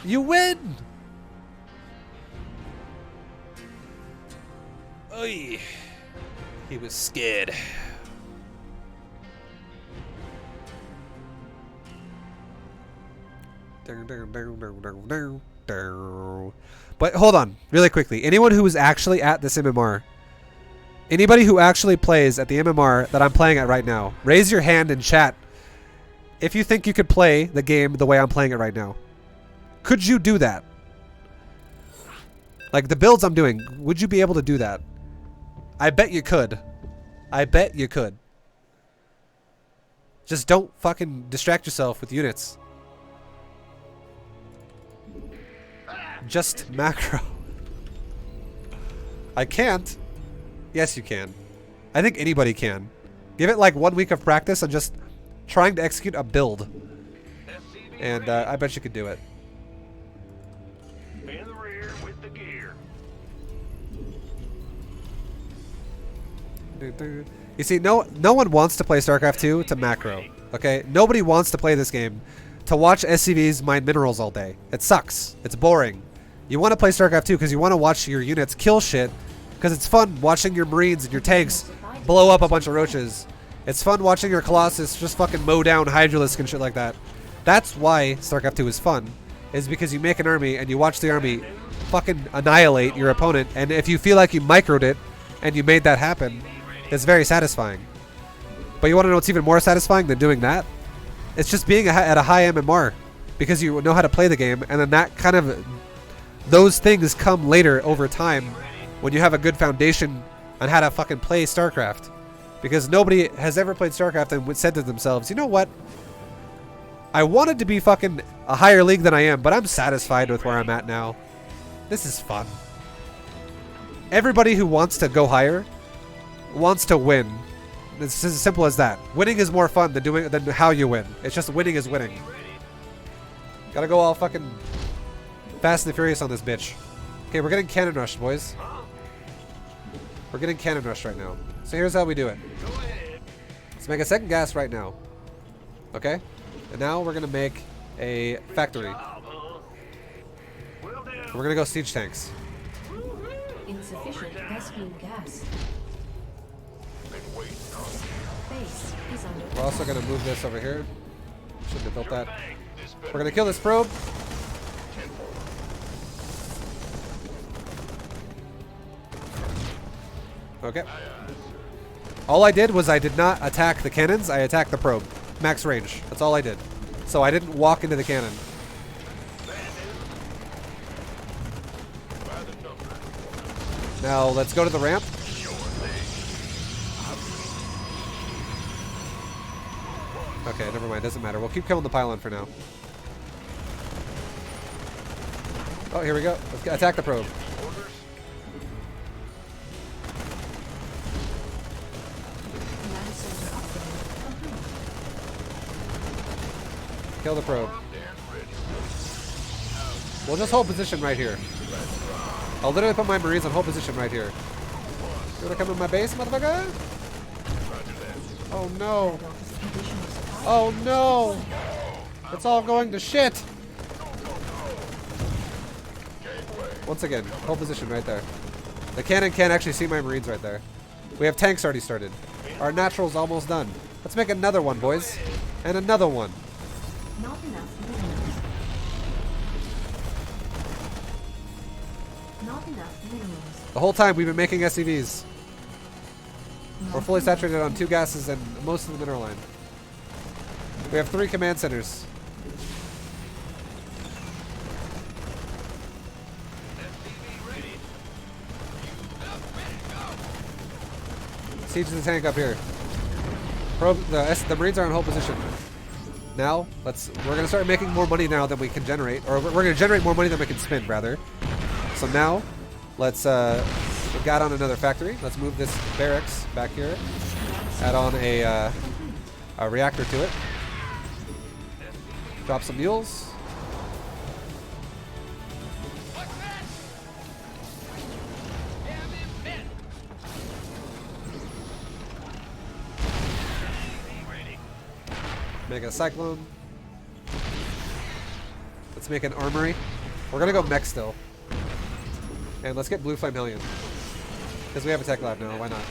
You win! Oy. He was scared. But hold on, really quickly. Anyone who is actually at this MMR, anybody who actually plays at the MMR that I'm playing at right now, raise your hand in chat if you think you could play the game the way I'm playing it right now. Could you do that? Like the builds I'm doing, would you be able to do that? I bet you could. I bet you could. Just don't fucking distract yourself with units. Just macro. I can't. Yes, you can. I think anybody can. Give it like 1 week of practice and just trying to execute a build. And I bet you could do it. In the rear with the gear. You see, no one wants to play StarCraft 2 to macro. Okay? Nobody wants to play this game to watch SCVs mine minerals all day. It sucks. It's boring. You want to play StarCraft 2 because you want to watch your units kill shit, because it's fun watching your Marines and your tanks blow up a bunch of roaches. It's fun watching your Colossus just fucking mow down Hydralisk and shit like that. That's why StarCraft 2 is fun, is because you make an army and you watch the army fucking annihilate your opponent, and if you feel like you microed it and you made that happen, it's very satisfying. But you want to know what's even more satisfying than doing that? It's just being at a high MMR, because you know how to play the game, and then that kind of... those things come later over time when you have a good foundation on how to fucking play StarCraft. Because nobody has ever played StarCraft and said to themselves, you know what? I wanted to be fucking a higher league than I am, but I'm satisfied with where I'm at now. This is fun. Everybody who wants to go higher wants to win. It's as simple as that. Winning is more fun than how you win. It's just winning is winning. Gotta go all fucking Fast and Furious on this bitch. Okay, we're getting cannon rushed, boys. We're getting cannon rushed right now. So here's how we do it. Let's make a second gas right now. Okay? And now we're gonna make a factory. We're gonna go siege tanks. Insufficient rescue gas. Base is under. We're also gonna move this over here. Shouldn't have built that. We're gonna kill this probe. Okay. All I did was I did not attack the cannons, I attacked the probe. Max range. That's all I did. So I didn't walk into the cannon. Now let's go to the ramp. Okay, never mind. Doesn't matter. We'll keep killing the pylon for now. Oh, here we go. Let's attack the probe. Kill the probe. We'll just hold position right here. I'll literally put my Marines on hold position right here. You wanna come to my base, motherfucker? Oh no. Oh no! It's all going to shit! Once again, hold position right there. The cannon can't actually see my Marines right there. We have tanks already started. Our natural's almost done. Let's make another one, boys. And another one. Not enough minerals. Not enough minerals. The whole time we've been making SCVs. We're fully saturated on 2 gases and most of the mineral line. We have 3 command centers. Siege the tank up here. The Marines are in hold position. Now, we're gonna start making more money now than we can generate, or we're gonna generate more money than we can spend, rather. So now, let's we got on another factory. Let's move this barracks back here. Add on a reactor to it. Drop some mules. Make a cyclone. Let's make an armory. We're gonna go mech still. And let's get Blue Flame Hellion. Because we have a tech lab now, why not?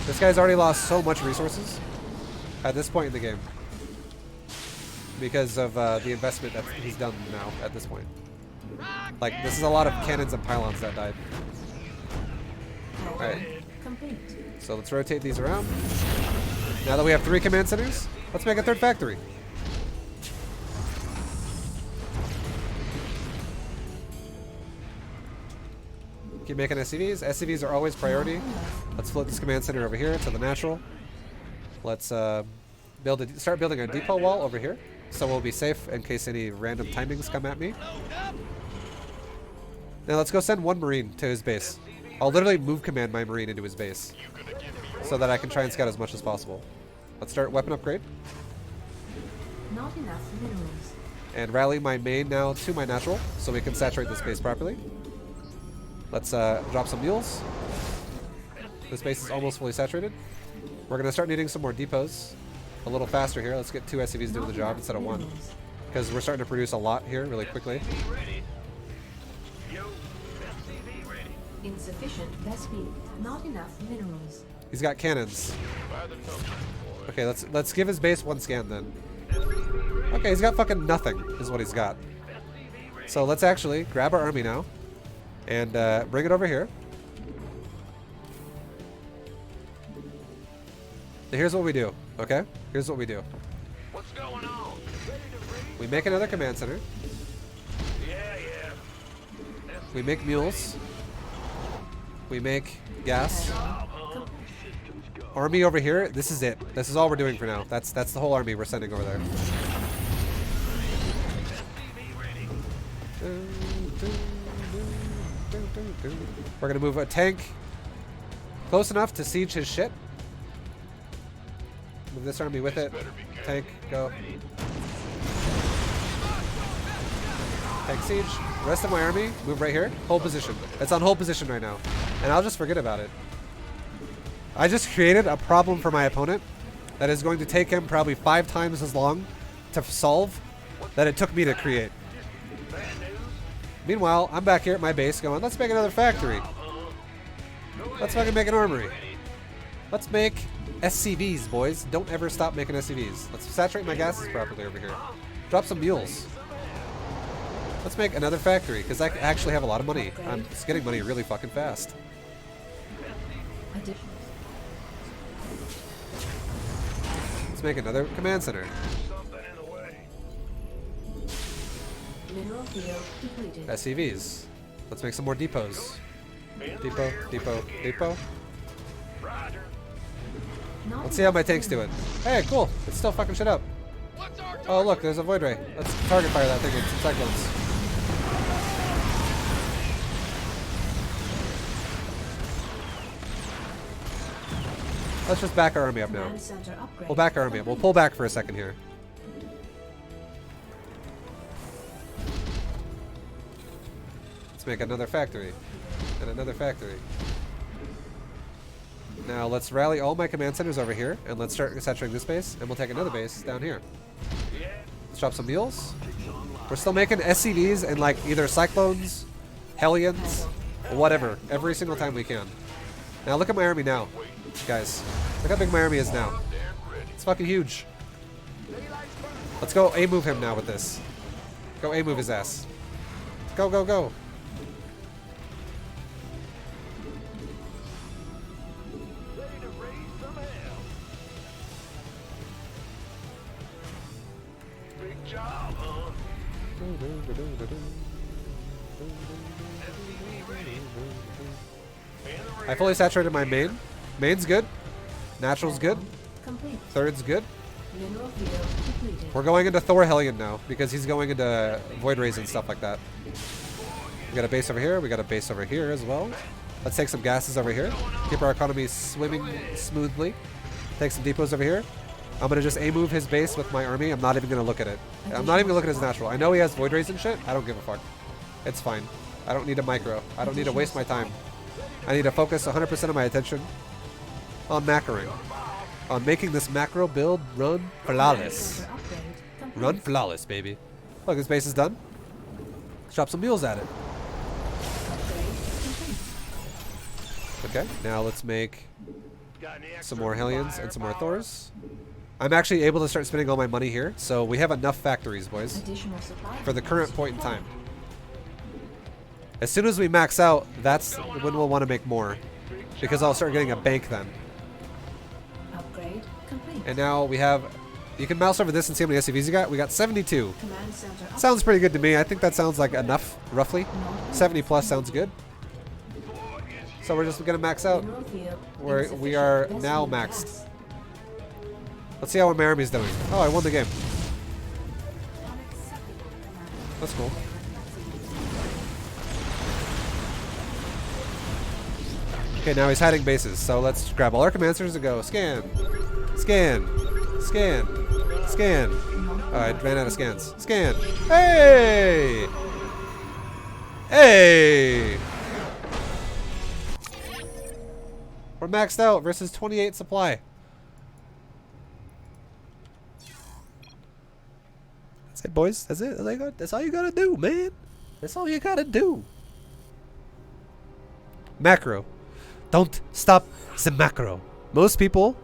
This guy's already lost so much resources at this point in the game. Because of the investment that he's done now at this point. Like, this is a lot of cannons and pylons that died. Alright. Complete. So let's rotate these around. Now that we have 3 command centers, let's make a 3rd factory. Keep making SCVs. SCVs are always priority. Let's flip this command center over here to the natural. Let's start building a depot wall over here, so we'll be safe in case any random timings come at me. Now let's go send 1 Marine to his base. I'll literally move command my Marine into his base so that I can try and scout as much as possible. Let's start weapon upgrade. Not enough minerals. And rally my main now to my natural so we can saturate this base properly. Let's drop some mules. This base is almost fully saturated. We're going to start needing some more depots a little faster here. Let's get 2 SCVs doing the job instead of 1. Because we're starting to produce a lot here really quickly. Insufficient Vespi. Not enough minerals. He's got cannons. Okay, let's give his base 1 scan then. Okay, he's got fucking nothing is what he's got. So let's actually grab our army now and bring it over here. Here's what we do, okay? Here's what we do. What's going on? We make another command center. Yeah. We make mules. We make gas. Army over here. This is it. This is all we're doing for now. That's the whole army we're sending over there. We're gonna move a tank close enough to siege his shit. Move this army with it. Tank, go. Tank siege. Rest of my army, move right here. Hold position. It's on hold position right now. And I'll just forget about it. I just created a problem for my opponent that is going to take him probably 5 times as long to solve that it took me to create. Meanwhile, I'm back here at my base going, let's make another factory. Let's fucking make an armory. Let's make SCVs, boys. Don't ever stop making SCVs. Let's saturate my gases properly over here. Drop some mules. Let's make another factory, because I actually have a lot of money. I'm just getting money really fucking fast. Let's make another command center. Mineral field depleted. SCVs. Let's make some more depots. Depot, depot, depot. Not Let's see how my tank's doing. Hey, cool. It's still fucking shit up. Oh, look, there's a void ray. Let's target fire that thing with some cyclones. Let's just back our army up now. command center upgrade. We'll back our army up. We'll pull back for a second here. Let's make another factory. And another factory. Now let's rally all my command centers over here, and let's start saturating this base, and we'll take another base down here. Let's drop some mules. We're still making SCVs and like either cyclones, hellions, whatever, every single time we can. Now look at my army now, guys. Look how big my army is now. It's fucking huge. Let's go A-move him now with this. Go A-move his ass. Go, go, go. I fully saturated my main. Main's good. Natural's good. Complete. Third's good. Mineral field depleted. We're going into Thor Hellion now because he's going into Void Rays and stuff like that. We got a base over here. We got a base over here as well. Let's take some gases over here. Keep our economy swimming smoothly. Take some depots over here. I'm going to just A-move his base with my army. I'm not even going to look at it. I'm not even going to look at his natural. I know he has Void Rays and shit. I don't give a fuck. It's fine. I don't need a micro. I don't need to waste my time. I need to focus 100% of my attention on macroing. on making this macro build run flawless. Center upgrade complete. Run flawless, baby. Look, his base is done. Let's drop some mules at it. Upgrade complete. Okay, now let's make Got any extra some more Hellions and some more firepower? Thors. I'm actually able to start spending all my money here, so we have enough factories, boys, Additional supply for the current point in deployed. time. As soon as we max out, that's when we'll want to make more, because I'll start getting a bank then. Upgrade complete. And now we have, you can mouse over this and see how many SCVs you got. We got 72. Command center up. Sounds pretty good to me. I think that sounds like enough, roughly. Not 70 plus sounds good. So we're just gonna max out. mineral field We insufficient. are Best now need maxed. gas. Let's see how my army's doing. Oh, I won the game. That's cool. Okay, now he's hiding bases. So let's grab all our commanders and go scan, scan, scan, scan. Oh, I ran out of scans. Scan. Hey! Hey! We're maxed out versus 28 supply. That's it, boys. That's it. That's all you gotta do, man. That's all you gotta do. Macro. Don't stop the macro. Most people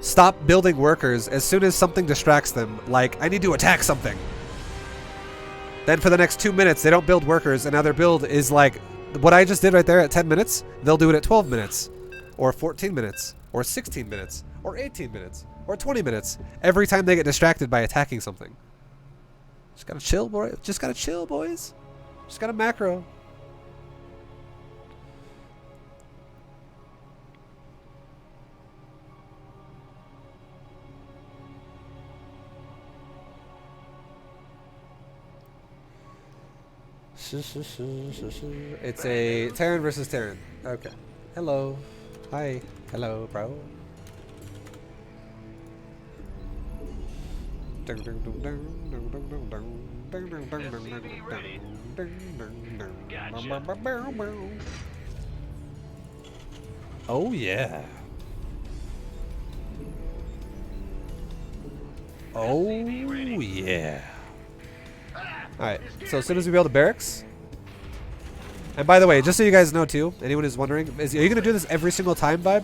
stop building workers as soon as something distracts them, like, I need to attack something. Then for the next 2 minutes, they don't build workers, and now their build is like, what I just did right there at 10 minutes, they'll do it at 12 minutes, or 14 minutes, or 16 minutes, or 18 minutes, or 20 minutes, every time they get distracted by attacking something. Just gotta chill, boy. Just gotta chill, boys. Just gotta macro. It's a Terran versus Terran. Okay. Hello. Hi. Hello, bro. Oh yeah. Oh yeah. Alright, so as soon as we build the barracks. And by the way, just so you guys know too, anyone who's wondering, are you going to do this every single time, ViBE?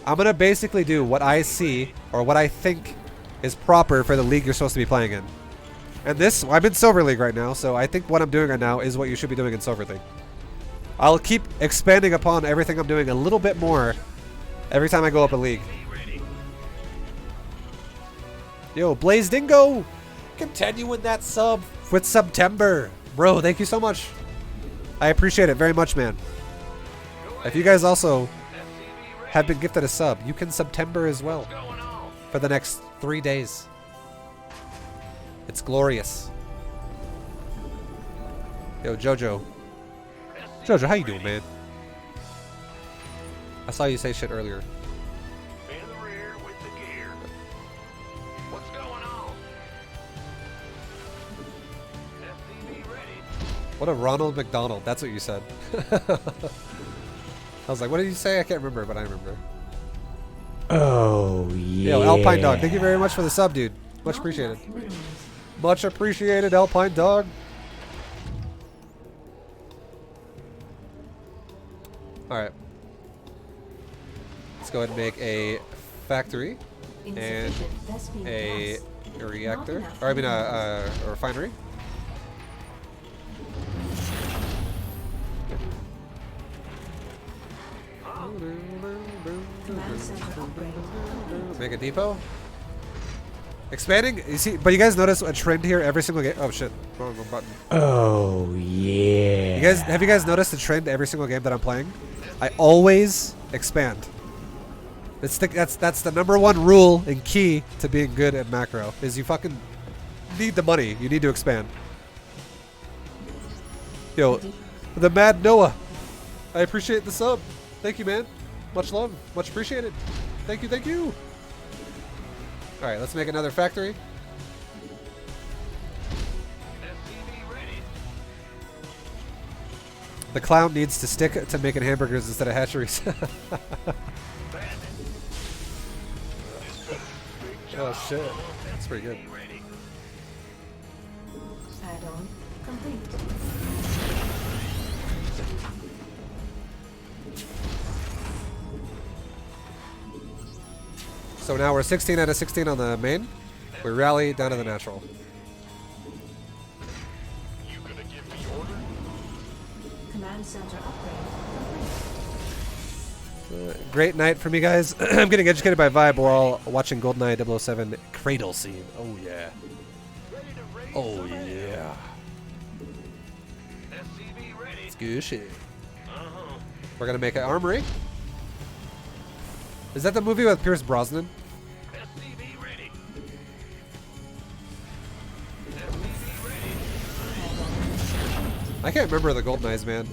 I'm going to basically do what I see, or what I think is proper for the league you're supposed to be playing in. And this, I'm in Silver League right now, so I think what I'm doing right now is what you should be doing in Silver League. I'll keep expanding upon everything I'm doing a little bit more every time I go up a league. Yo, Blaze Dingo! Continuing that sub with September. Bro, thank you so much. I appreciate it very much, man. If you guys also have been gifted a sub, you can September as well for the next 3 days. It's glorious. Yo, Jojo. Jojo, how you doing, man? I saw you say shit earlier. In the rear with the gear. What's going on? SCV ready. What a Ronald McDonald. That's what you said. I was like, what did you say? I can't remember, but I remember. Oh, yeah. Yo, Alpine Dog, thank you very much for the sub, dude. Much appreciated. Much appreciated, Alpine Dog. Alright. Let's go ahead and make a factory and Insufficient Vespene a gas. reactor. enough Or I mean minerals. a refinery. Command center upgrade complete. Make a depot. Expanding. You see, but you guys notice a trend here every single game. Oh shit! Wrong button. Oh, yeah. Have you guys noticed the trend every single game that I'm playing? I always expand. That's the #1 rule and key to being good at macro is you fucking need the money. You need to expand. Yo, the Mad Noah. I appreciate the sub. Thank you, man. Much love. Much appreciated. Thank you. Thank you. All right, let's make another factory. SCV ready. The clown needs to stick to making hamburgers instead of hatcheries. Oh shit. That's pretty good. Add-on complete. So now we're 16 out of 16 on the main. We rally down to the natural. You gonna give me order? Command center upgrade complete. Great night for me, guys. I'm getting educated by ViBE while watching GoldenEye 007 cradle scene. Oh yeah. Ready to raise Oh some hell. yeah. SCV ready. It's good shit. Uh-huh. We're gonna make an armory. Is that the movie with Pierce Brosnan? SCV ready. SCV ready. I can't remember the GoldenEyes, man.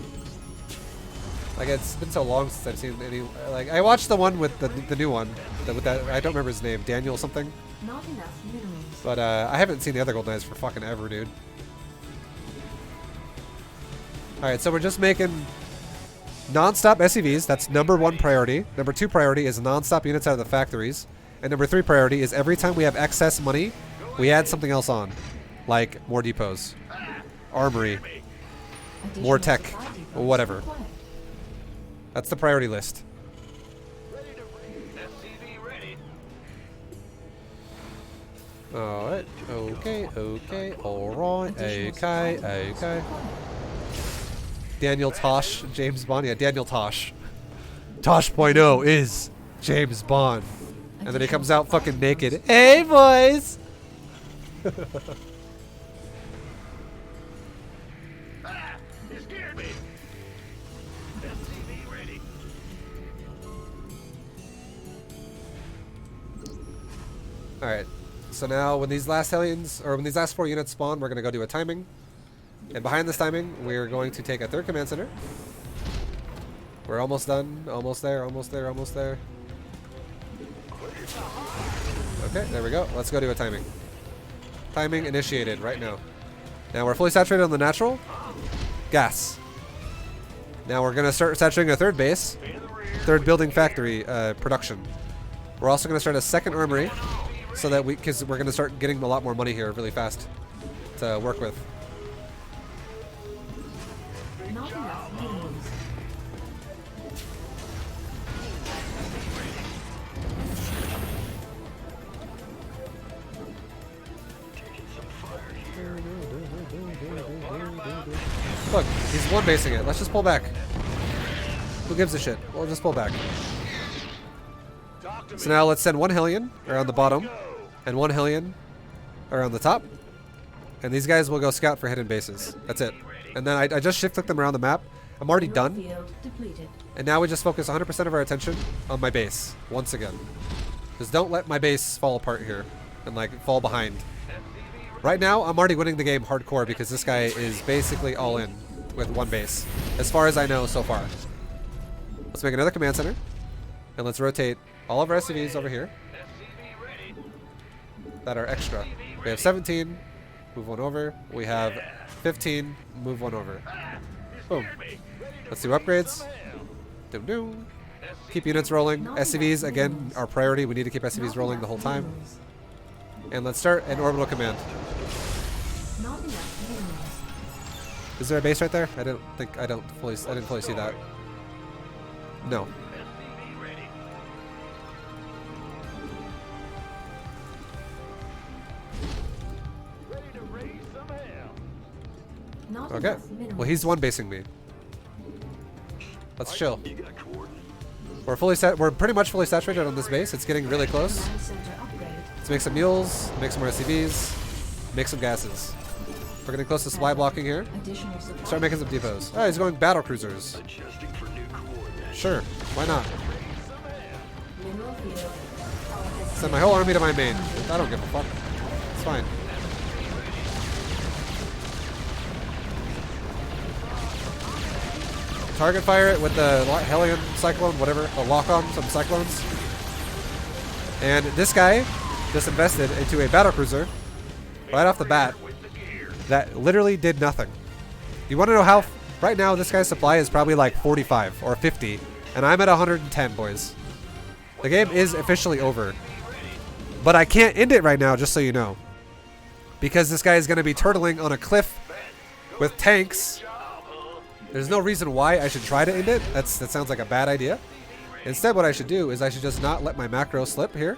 Like it's been so long since I've seen any. Like I watched the one with the new one, with that I don't remember his name, Daniel something. Not enough minerals. But I haven't seen the other GoldenEyes for fucking ever, dude. All right, so we're just making non-stop SCVs. That's number 1 priority. Number 2 priority is non-stop units out of the factories, and number 3 priority is every time we have excess money, we add something else on, like more depots, armory, more Additional tech, supply depots or whatever. required. That's the priority list. Ready to raise. SCV ready. All right. Okay. Okay. All right. Additional Okay. supply depots Okay. required. Daniel Tosh, James Bond. Yeah, Daniel Tosh. Tosh.0 is James Bond. And then he comes out fucking naked. Hey, boys! Ah! You scared me. SCV ready. Alright. So now when these last aliens, or when these last 4 units spawn, we're going to go do a timing. And behind this timing, we're going to take a 3rd command center. We're almost done. Almost there, almost there, almost there. Okay, there we go. Let's go do a timing. Timing initiated right now. Now we're fully saturated on the natural. Gas. Now we're going to start saturating a 3rd base. 3rd building factory production. We're also going to start a 2nd armory so that because we're going to start getting a lot more money here really fast to work with. Not enough minerals. Look, he's 1-basing it. Let's just pull back. Who gives a shit? We'll just pull back. So now let's send 1 Hellion around the bottom and 1 Hellion around the top. And these guys will go scout for hidden bases. That's it. And then I just shift click them around the map. I'm already Mineral done. field depleted. And now we just focus 100% of our attention on my base once again. Just don't let my base fall apart here and like fall behind. Right now, I'm already winning the game hardcore because this guy is basically all in with 1 base, as far as I know so far. Let's make another command center, and let's rotate all of our SCVs over here that are extra. We have 17, move 1 over. We have 15, move 1 over. Boom. Let's do upgrades. Doom doom. Keep units rolling. SCVs, again, our priority. We need to keep SCVs rolling the whole time. Minerals. And let's start an orbital command. Not enough minerals. Is there a base right there? I didn't fully see that. No. Ready to raise some hell. Not Okay. enough minerals. Well, he's 1-basing me. Let's chill. You got coordinates. We're pretty much fully saturated on this base. It's getting really close. Command center upgrade. Let's make some mules, make some more SCVs, make some gases. We're getting close to supply blocking here. Additional supply. Start making some depots. Oh, he's going battle cruisers. Adjusting for new coordinates. Sure, why not? Mineral field. Send my whole army to my main. I don't give a fuck. It's fine. Target fire it with the Hellion Cyclone, whatever, a lock-on, some Cyclones. And this guy just invested into a battlecruiser right off the bat that literally did nothing. You want to know how? Right now, this guy's supply is probably like 45 or 50, and I'm at 110, boys. The game is officially over. But I can't end it right now, just so you know. Because this guy is going to be turtling on a cliff with tanks. There's no reason why I should try to end it. That sounds like a bad idea. Instead, what I should do is I should just not let my macro slip here.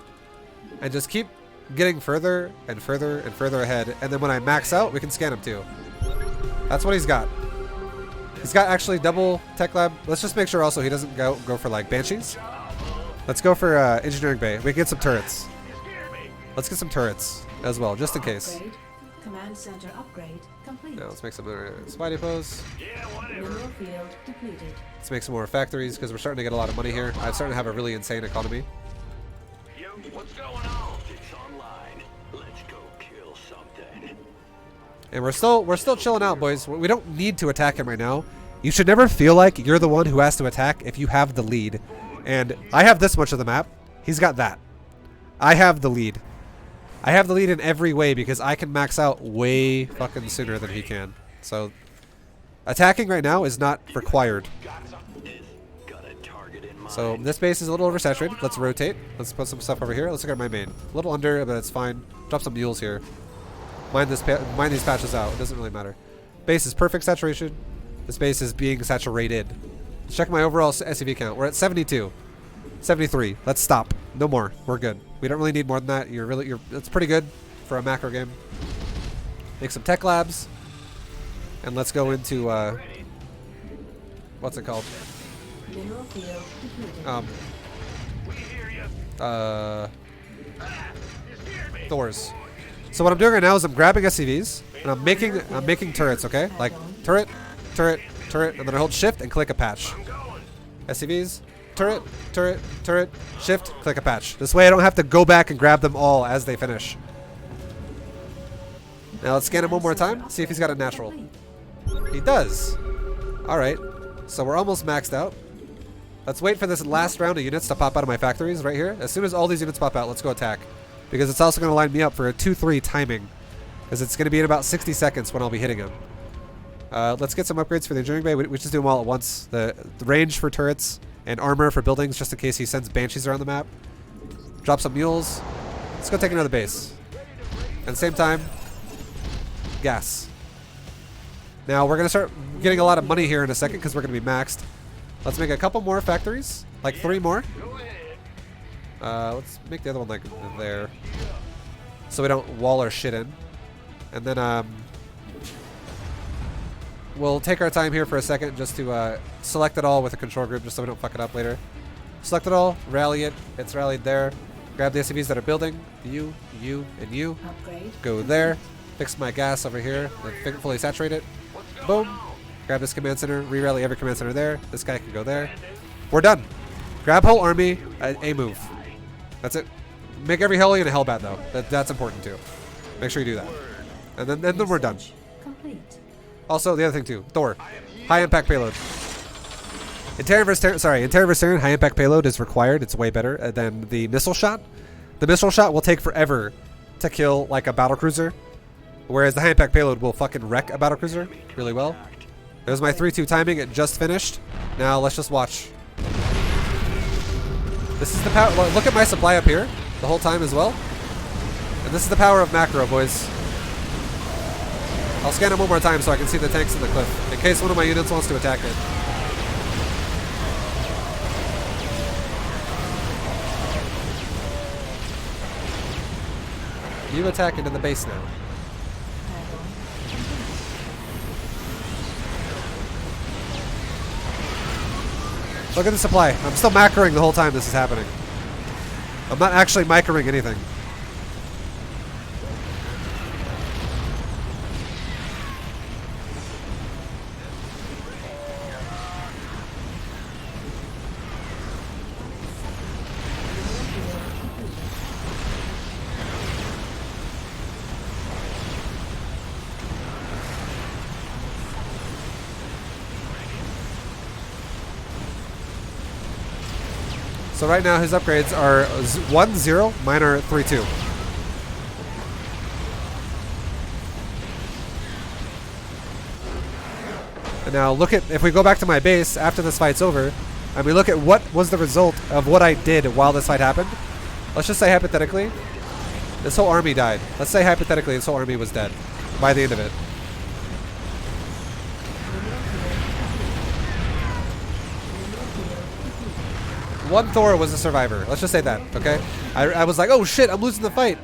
And just keep getting further and further and further ahead. And then when I max out, we can scan him too. That's what he's got. He's got actually double tech lab. Let's just make sure also he doesn't go for like banshees. Let's go for engineering bay. We can get some turrets. Let's get some turrets as well, just in case. Upgrade. Command center upgrade complete. Now let's make some spy depots. Mineral field depleted. Let's make some more factories because we're starting to get a lot of money here. I'm starting to have a really insane economy. Yo, what's going on? It's online. Let's go kill something. And we're still chilling out, boys. We don't need to attack him right now. You should never feel like you're the one who has to attack if you have the lead. And I have this much of the map. He's got that. I have the lead. I have the lead in every way because I can max out way fucking sooner than he can. So attacking right now is not required. So this base is a little oversaturated. Let's rotate. Let's put some stuff over here. Let's look at my main. A little under, but it's fine. Drop some mules here. Mine these patches out. It doesn't really matter. Base is perfect saturation. This base is being saturated. Let's check my overall SCV count. We're at 72. 73. Let's stop. No more. We're good. We don't really need more than that. That's pretty good for a macro game. Make some tech labs. And let's go into what's it called? Mineral field depleted. Thors. So what I'm doing right now is I'm grabbing SCVs and I'm making turrets, okay? Like turret, turret, turret, and then I hold shift and click a patch. SCVs, turret, turret, turret, shift, click a patch. This way I don't have to go back and grab them all as they finish. Now let's scan him one more time, see if he's got a natural. He does. Alright, so we're almost maxed out. Let's wait for this last round of units to pop out of my factories right here. As soon as all these units pop out, let's go attack. Because it's also going to line me up for a 2-3 timing. Because it's going to be in about 60 seconds when I'll be hitting him. Let's get some upgrades for the engineering bay. We just do them all at once. The range for turrets and armor for buildings, just in case he sends banshees around the map. Drop some mules. Let's go take another base. At the same time, gas. Now we're going to start getting a lot of money here in a second because we're going to be maxed. Let's make a couple more factories, like 3 more. Let's make the other one like there, so we don't wall our shit in. And then we'll take our time here for a second just to select it all with a control group, just so we don't fuck it up later. Select it all, rally it. It's rallied there. Grab the SCVs that are building. You, and you. Upgrade. Go there. Fix my gas over here. Then fully saturate it. Boom. Grab this command center. Re-rally every command center there. This guy can go there. We're done. Grab whole army. A move. That's it. Make every Hellion a Hellbat though. That's important too. Make sure you do that. And then we're done. Complete. Also, the other thing too. Thor. High impact payload. In Terran vs. Terran, high impact payload is required. It's way better than the missile shot. The missile shot will take forever to kill like a battlecruiser, whereas the high impact payload will fucking wreck a battlecruiser really well. There's my 3-2 timing. It just finished. Now let's just watch. This is the power. Look at my supply up here the whole time as well. And this is the power of macro, boys. I'll scan it one more time so I can see the tanks in the cliff, in case one of my units wants to attack it. You attack into the base now. Look at the supply. I'm still macroing the whole time this is happening. I'm not actually microing anything. So right now his upgrades are 1-0, mine are 3-2. And now look at, if we go back to my base after this fight's over, and we look at what was the result of what I did while this fight happened. Let's just say hypothetically, This whole army died. Let's say hypothetically this whole army was dead by the end of it. One Thor was a survivor. Let's just say that, okay? I was like, oh shit, I'm losing the fight.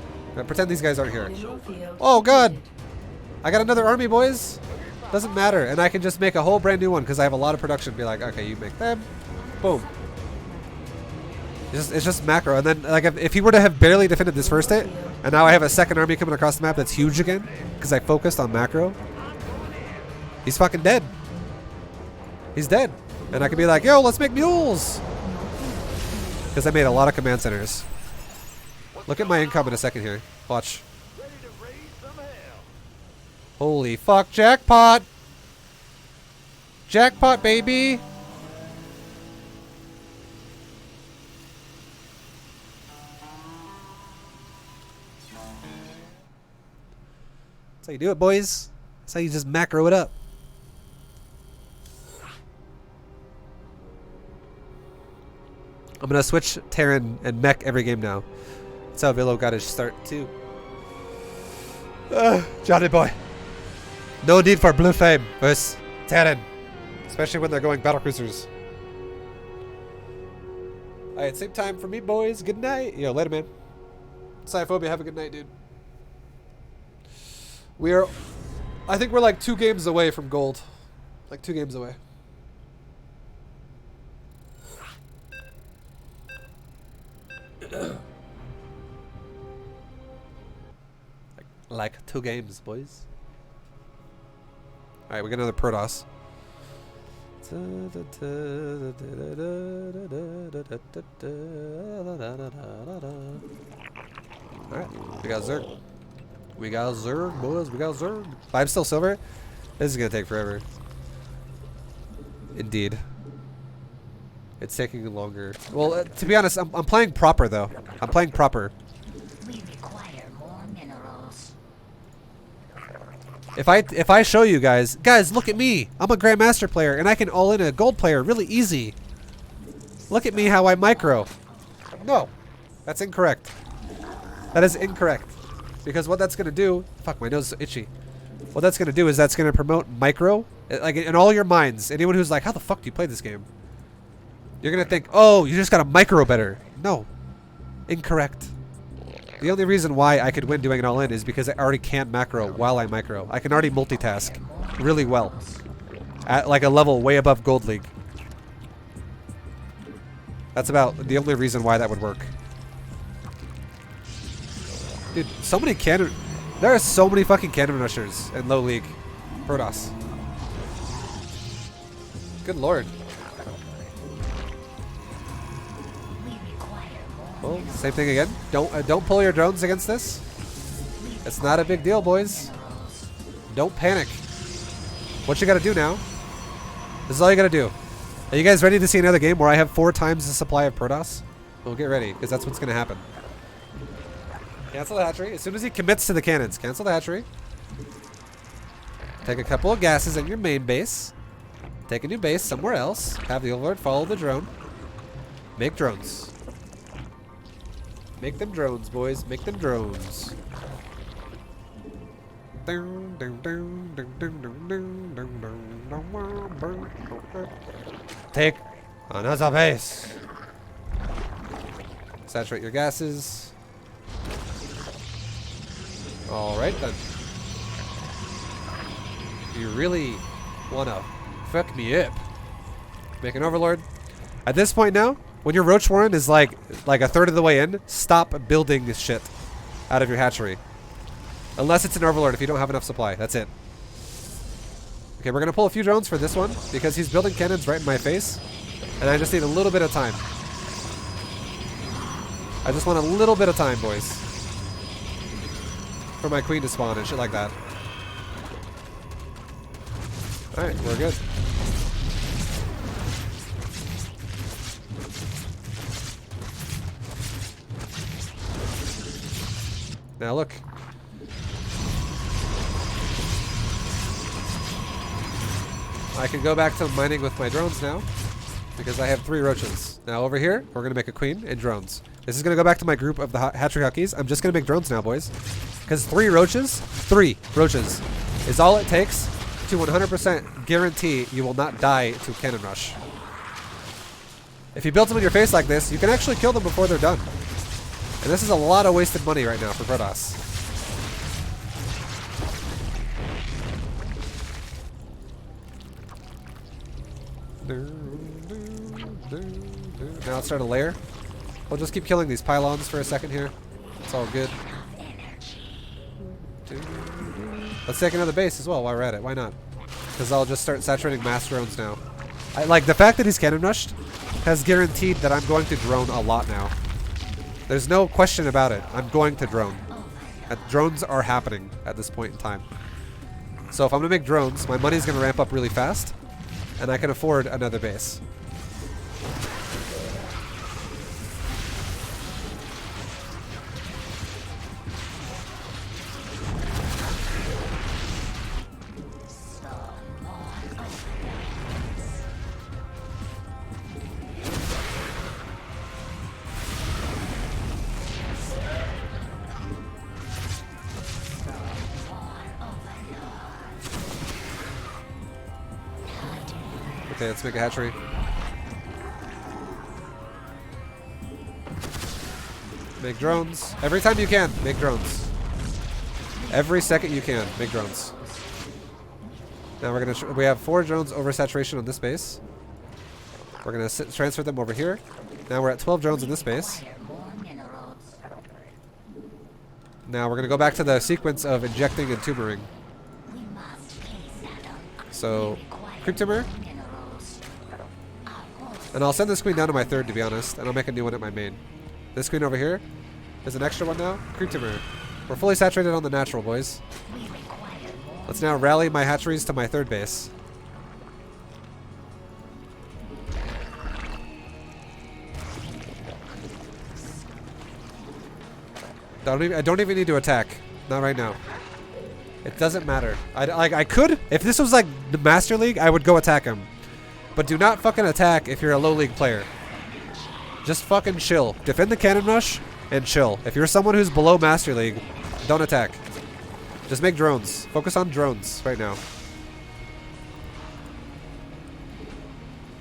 Pretend these guys aren't here. Mineral field Oh god! depleted. I got another army, boys. Doesn't matter. And I can just make a whole brand new one because I have a lot of production. Be like, okay, you make them. Boom. It's just macro. And then, like, if he were to have barely defended this first hit, and now I have a second army coming across the map that's huge again because I focused on macro, he's fucking dead. He's dead. And I could be like, yo, let's make mules. Because I made a lot of command centers. Look at my income in a second here. Watch. Ready to raise some hell. Holy fuck, jackpot! Jackpot, baby! That's how you do it, boys. That's how you just macro it up. I'm gonna switch Terran and mech every game now. That's how Vilo got his start too. Johnny boy. No need for blue flame versus Terran. Especially when they're going battlecruisers. Alright, same time for me, boys. Good night. Yo, later, man. Cyphobia, have a good night, dude. We are... I think we're like 2 games away from gold. Like 2 games away. Like 2 games, boys. Alright, we got another Protoss. Alright, we got Zerg. We got Zerg, boys. We got Zerg. 5 still silver? This is gonna take forever. Indeed. It's taking longer. Well, to be honest, I'm playing proper, though. I'm playing proper. We require more minerals. If I show you guys, look at me. I'm a Grandmaster player, and I can all in a gold player really easy. Look at me how I micro. No, that's incorrect. That is incorrect. Because what that's gonna do, fuck, my nose is so itchy. What that's gonna do is that's gonna promote micro, like in all your minds. Anyone who's like, how the fuck do you play this game? You're gonna think, oh, you just gotta micro better. No, incorrect. The only reason why I could win doing it all in is because I already can macro while I micro. I can already multitask really well at like a level way above Gold League. That's about the only reason why that would work. Dude, so many cannon... There are so many fucking cannon rushers in low league. Protoss. Good lord. We require more Well, same thing again. Don't pull your drones against this. It's not a big deal, boys. minerals. Don't panic. What you gotta do now? This is all you gotta do. Are you guys ready to see another game where I have 4 times the supply of Protoss? Well, get ready, because that's what's gonna happen. Cancel the hatchery. As soon as he commits to the cannons, cancel the hatchery. Take a couple of gases in your main base. Take a new base somewhere else. Have the Overlord follow the drone. Make drones. Make them drones, boys. Make them drones. Take another base. Saturate your gases. Alright then. You really wanna fuck me up. Make an Overlord. At this point now, when your Roach Warren is like a third of the way in, stop building this shit out of your hatchery. Unless it's an Overlord if you don't have enough supply. That's it. Okay, we're gonna pull a few drones for this one because he's building cannons right in my face. And I just need a little bit of time. I just want a little bit of time, boys. For my queen to spawn and shit like that. Alright, we're good. Now look. I can go back to mining with my drones now. because I have 3 roaches. Now over here, we're going to make a queen and drones. This is going to go back to my group of the hatchery huckies. I'm just going to make drones now, boys. Because 3 roaches is all it takes to 100% guarantee you will not die to cannon rush. If you build them in your face like this, you can actually kill them before they're done. And this is a lot of wasted money right now for Protoss. Now let's start a layer. We'll just keep killing these pylons for a second here. It's all good. Let's take another base as well while we're at it. Why not? Because I'll just start saturating mass drones now. Like the fact that he's cannon rushed has guaranteed that I'm going to drone a lot now. There's no question about it. I'm going to drone. Drones are happening at this point in time. So if I'm going to make drones, my money's going to ramp up really fast, and I can afford another base. Okay, let's make a hatchery. Make drones. Every time you can, make drones. Every second you can, make drones. Now we're gonna. We have 4 drones over saturation on this base. We're gonna transfer them over here. Now we're at 12 drones in this base. Now we're gonna go back to the sequence of injecting and tumoring. So, creep tumor. And I'll send this queen down to my 3rd, to be honest, and I'll make a new one at my main. This queen over here is an extra one now. Creep tumor. We're fully saturated on the natural, boys. Let's now rally my hatcheries to my 3rd base. I don't even need to attack. Not right now. It doesn't matter. I could, if this was like the Master League, I would go attack him. But do not fucking attack if you're a low league player. Just fucking chill. Defend the cannon rush and chill. If you're someone who's below Master League, don't attack. Just make drones. Focus on drones right now.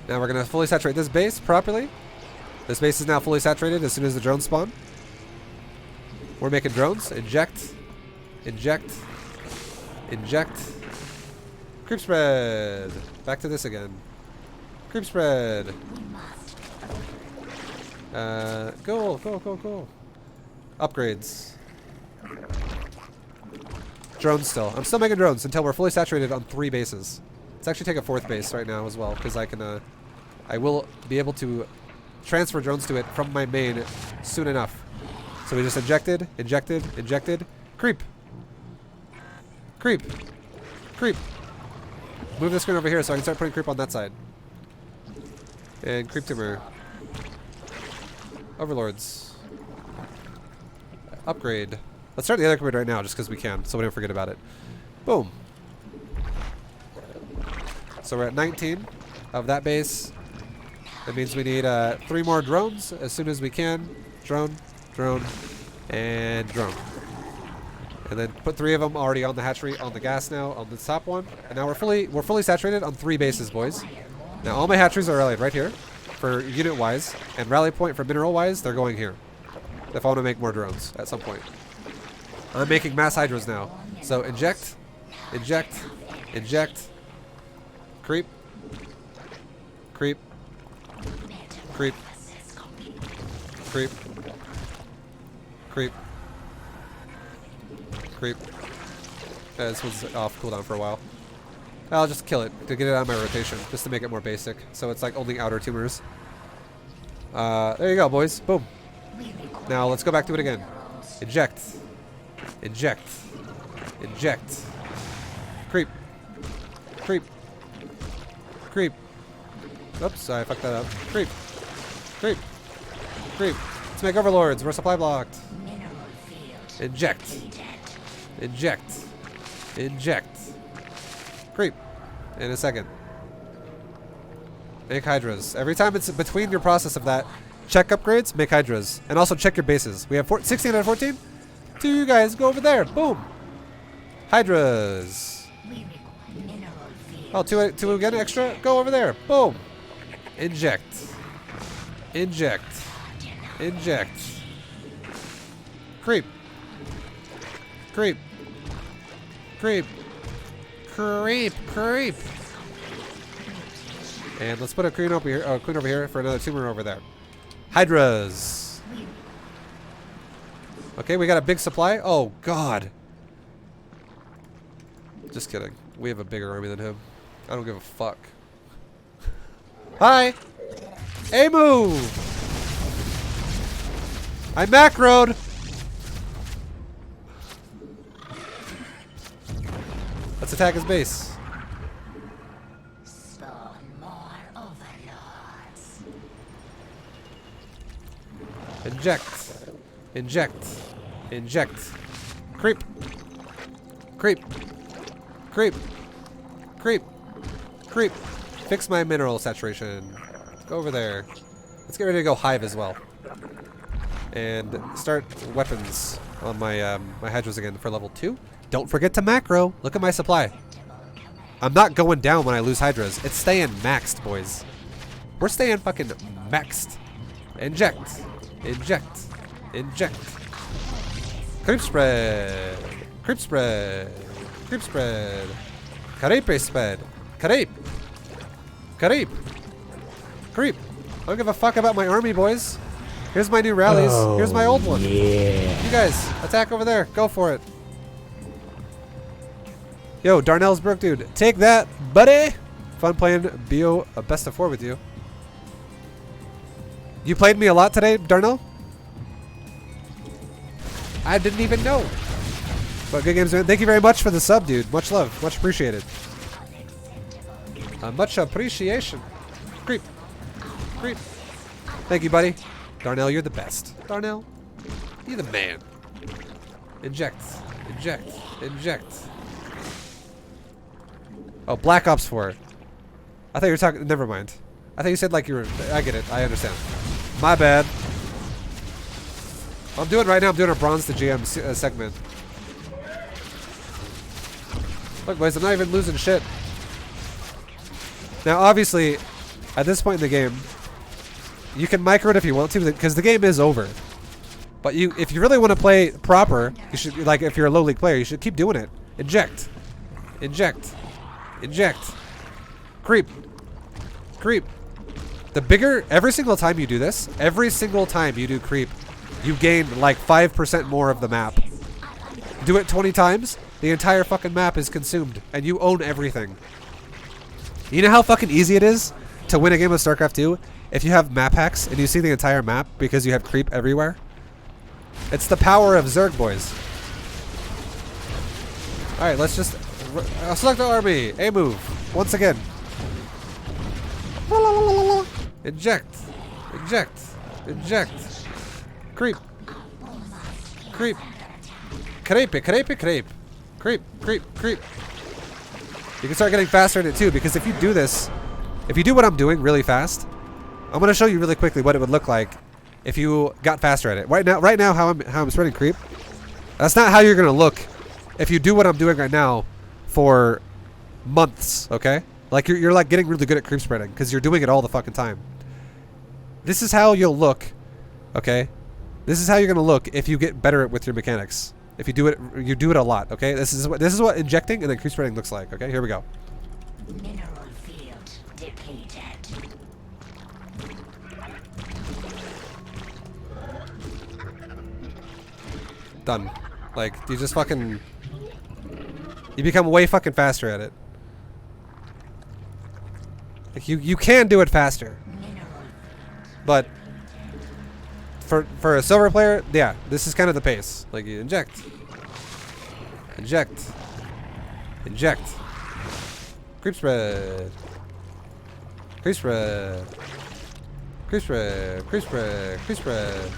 Now we're going to fully saturate this base properly. This base is now fully saturated as soon as the drones spawn. We're making drones. Inject. Inject. Inject. Creep spread. Back to this again. Creep spread. Go. Upgrades. Drones still. I'm still making drones until we're fully saturated on 3 bases. Let's actually take a 4th base right now as well, because I will be able to transfer drones to it from my main soon enough. So we just injected, creep. Creep. Creep. Move the screen over here so I can start putting creep on that side. And creep tumor. Overlords. Upgrade. Let's start the other upgrade right now just because we can, so we don't forget about it. Boom. So we're at 19 of that base. That means we need 3 more drones as soon as we can. Drone, drone, and drone. And then put 3 of them already on the hatchery, on the gas now, on the top one. And now we're fully saturated on 3 bases, boys. Now all my hatcheries are rallied right here for unit wise, and rally point for mineral wise, they're going here. If I want to make more drones at some point. I'm making mass hydras now. So inject, inject, inject, creep, creep, creep, creep, creep, creep. This was off cooldown for a while. I'll just kill it to get it out of my rotation, just to make it more basic. So it's like only outer tumors. There you go, boys. Boom. Now let's go back to it again. Inject. Inject. Inject. Creep. Creep. Creep. Oops, I fucked that up. Creep. Creep. Creep. Let's make overlords. We're supply blocked. Inject. Inject. Inject. Creep. In a second. Make hydras. Every time it's between your process of that, check upgrades, make hydras. And also check your bases. We have 16 out of 14. 2 you guys, go over there. Boom. Hydras. We require mineral field. Oh, two again extra? Go over there. Boom. Inject. Inject. Inject. Creep. Creep. Creep. Creep. Creep. And let's put a queen over here, for another tumor over there. Hydras. Okay, we got a big supply. Oh God. Just kidding. We have a bigger army than him. I don't give a fuck. Hi. A move. I macroed. Let's attack his base. Spawn more overlords. Inject. Inject. Inject. Creep. Creep. Creep. Creep. Creep. Fix my mineral saturation. Go over there. Let's get ready to go hive as well. And start weapons on my my hydras again for level 2. Don't forget to macro. Look at my supply. I'm not going down when I lose hydras. It's staying maxed, boys. We're staying fucking maxed. Inject. Inject. Inject. Creep spread. Creep spread. Creep spread. Carepe spread. Carepe. Carepe. Creep. I don't give a fuck about my army, boys. Here's my new rallies. Here's my old one. Yeah. You guys, attack over there. Go for it. Yo, Darnell's broke, dude. Take that, buddy. Fun playing BO a best of 4 with you. You played me a lot today, Darnell? I didn't even know. But good games, man. Thank you very much for the sub, dude. Much love. Much appreciated. Much appreciation. Creep. Creep. Thank you, buddy. Darnell, you're the best. Darnell, you're the man. Inject. Inject. Inject. Oh, Black Ops 4. I thought you were talking... Never mind. I thought you said like you were... I get it. I understand. My bad. I'm doing right now. I'm doing a Bronze to GM segment. Look, boys. I'm not even losing shit. Now, obviously, at this point in the game, you can micro it if you want to, because the game is over. But if you really want to play proper, you should, like, if you're a low league player, you should keep doing it. Inject. Inject. Inject. Creep. Creep. The bigger, every single time you do this, every single time you do creep, you gain like 5% more of the map. Do it 20 times, the entire fucking map is consumed, and you own everything. You know how fucking easy it is to win a game of StarCraft 2 if you have map hacks and you see the entire map because you have creep everywhere? It's the power of Zerg, boys. Alright, let's just... select the army. A move. Once again. Inject. Inject. Inject. Creep. Creep. Crepe, crepe, crepe. Creep, creep, creep. You can start getting faster in it too, because if you do this, if you do what I'm doing really fast, I'm going to show you really quickly what it would look like if you got faster at it. Right now how I'm spreading creep, that's not how you're going to look if you do what I'm doing right now for months, okay? Like you're like getting really good at creep spreading because you're doing it all the fucking time. This is how you'll look, okay? This is how you're going to look if you get better with your mechanics. If you do it a lot, okay? This is what injecting and then creep spreading looks like, okay? Here we go. Mineral field depleted. Done. Like, you just fucking... You become way fucking faster at it. Like, you can do it faster. But... For a silver player, yeah, this is kind of the pace. Like, you inject. Inject. Inject. Creep spread. Creep spread. Creep spread. Creep spread. Creep spread.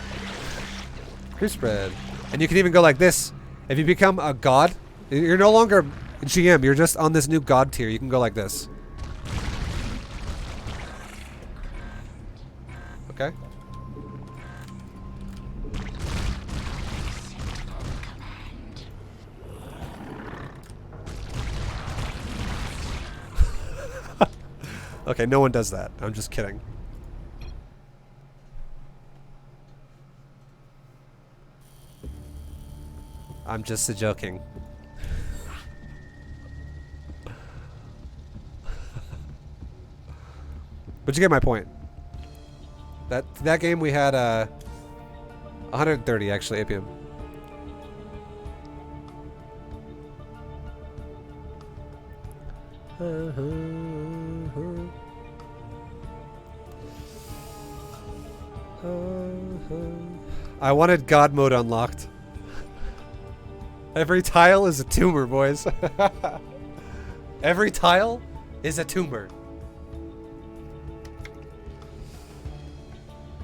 Creep spread. And you can even go like this. If you become a god, you're no longer GM, you're just on this new god tier. You can go like this. Okay. Okay, no one does that. I'm just kidding. I'm just a joking. But you get my point. That game we had 130 actually APM. I wanted God mode unlocked. Every tile is a tumor, boys. Every tile is a tumor.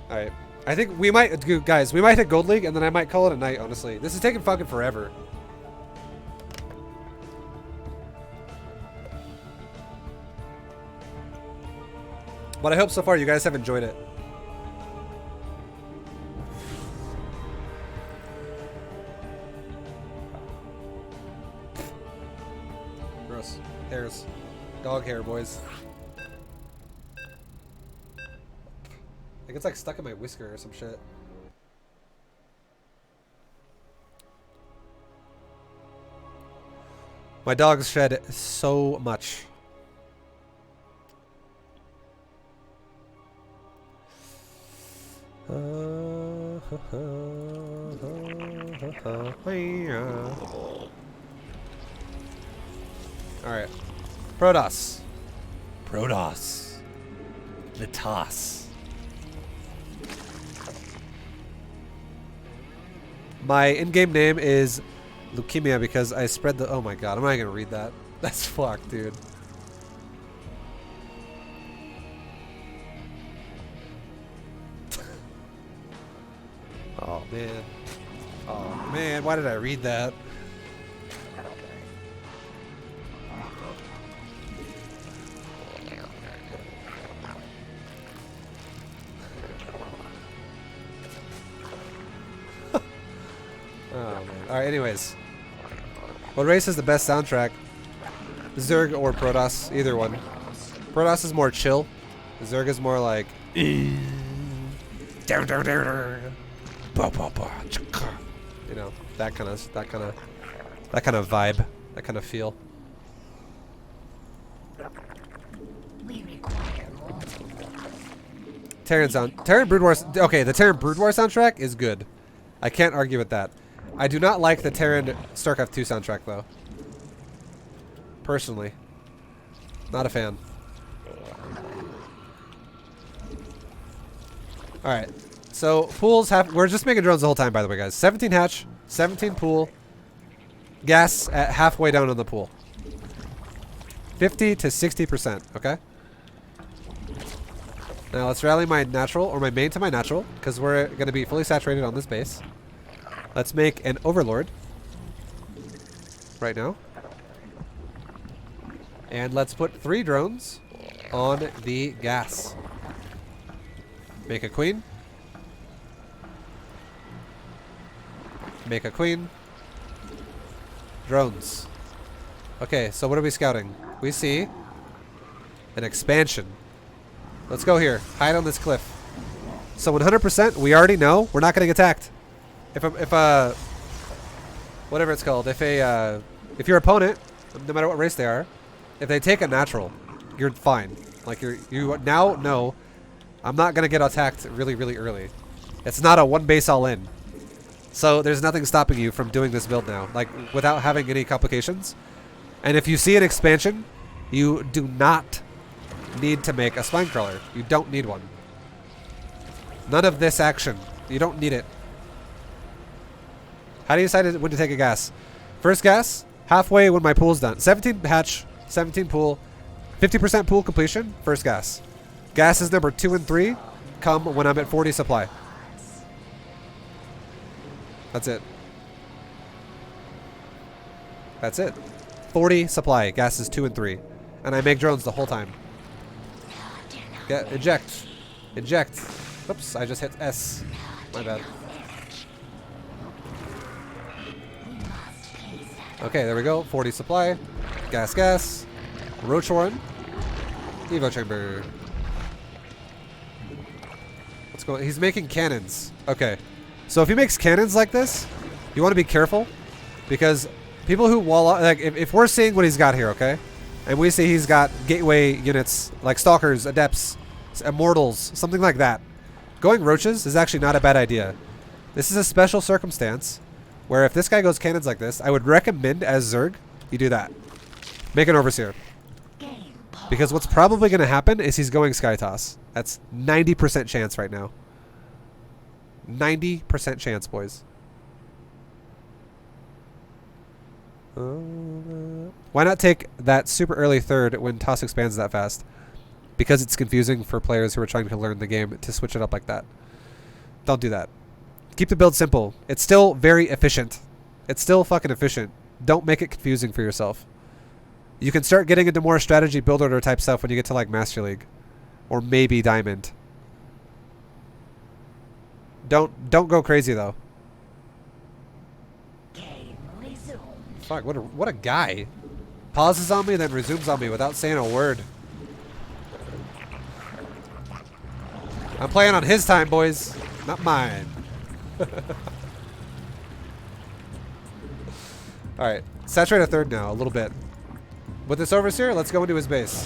Alright. I think we might, guys, we might hit Gold League and then I might call it a night, honestly. This is taking fucking forever. But I hope so far you guys have enjoyed it. Gross. Hairs. Dog hair, boys. Like it's like stuck in my whisker or some shit. My dogs shed so much. Alright. Protoss. Protoss. The toss. My in-game name is leukemia because I spread the... Oh my god, I'm not gonna read that. That's fucked, dude. Oh man. Oh man, why did I read that? Oh man. Alright, anyways. What race has the best soundtrack? Zerg or Protoss? Either one. Protoss is more chill. Zerg is more like... You know, that kind of vibe, that kind of feel. We require more. Terran Brood War. Okay, the Terran Brood War soundtrack is good. I can't argue with that. I do not like the Terran StarCraft 2 soundtrack though. Personally, not a fan. All right. So pools have. We're just making drones the whole time, by the way, guys. 17 hatch, 17 pool. Gas at halfway down on the pool. 50 to 60%. Okay. Now let's rally my natural or my main to my natural because we're gonna be fully saturated on this base. Let's make an overlord right now, and let's put 3 drones on the gas. Make a queen. Make a queen. Drones. Okay, so what are we scouting? We see an expansion. Let's go here. Hide on this cliff. So 100%, we already know we're not getting attacked. If whatever it's called, if your opponent, no matter what race they are, if they take a natural, you're fine. Like you now know I'm not gonna get attacked really, really early. It's not a one base all in. So there's nothing stopping you from doing this build now, like without having any complications. And if you see an expansion, you do not need to make a spine crawler. You don't need one. None of this action. You don't need it. How do you decide when to take a gas? First gas, halfway when my pool's done. 17 hatch, 17 pool, 50% pool completion, first gas. Gas is number 2 and 3 come when I'm at 40 supply. That's it. That's it. 40 supply. Gas is 2 and 3. And I make drones the whole time. Get eject. Eject. Oops, I just hit S. My bad. Okay, there we go. 40 supply. Gas, gas. Roach Warren. Evo chamber. What's going on? He's making cannons. Okay. So if he makes cannons like this, you want to be careful. Because people who wall off, like if we're seeing what he's got here, okay? And we see he's got gateway units like Stalkers, Adepts, Immortals, something like that. Going Roaches is actually not a bad idea. This is a special circumstance where if this guy goes cannons like this, I would recommend as Zerg, you do that. Make an Overseer. Because what's probably going to happen is he's going Sky Toss. That's 90% chance right now. 90% chance, boys. Why not take that super early third when Toss expands that fast? Because it's confusing for players who are trying to learn the game to switch it up like that. Don't do that. Keep the build simple. It's still very efficient. It's still fucking efficient. Don't make it confusing for yourself. You can start getting into more strategy build order type stuff when you get to like Master League. Or maybe Diamond. Don't go crazy though. Fuck, what a guy. Pauses on me, then resumes on me without saying a word. I'm playing on his time, boys. Not mine. Alright. Saturate a third now, a little bit. With this Overseer, let's go into his base.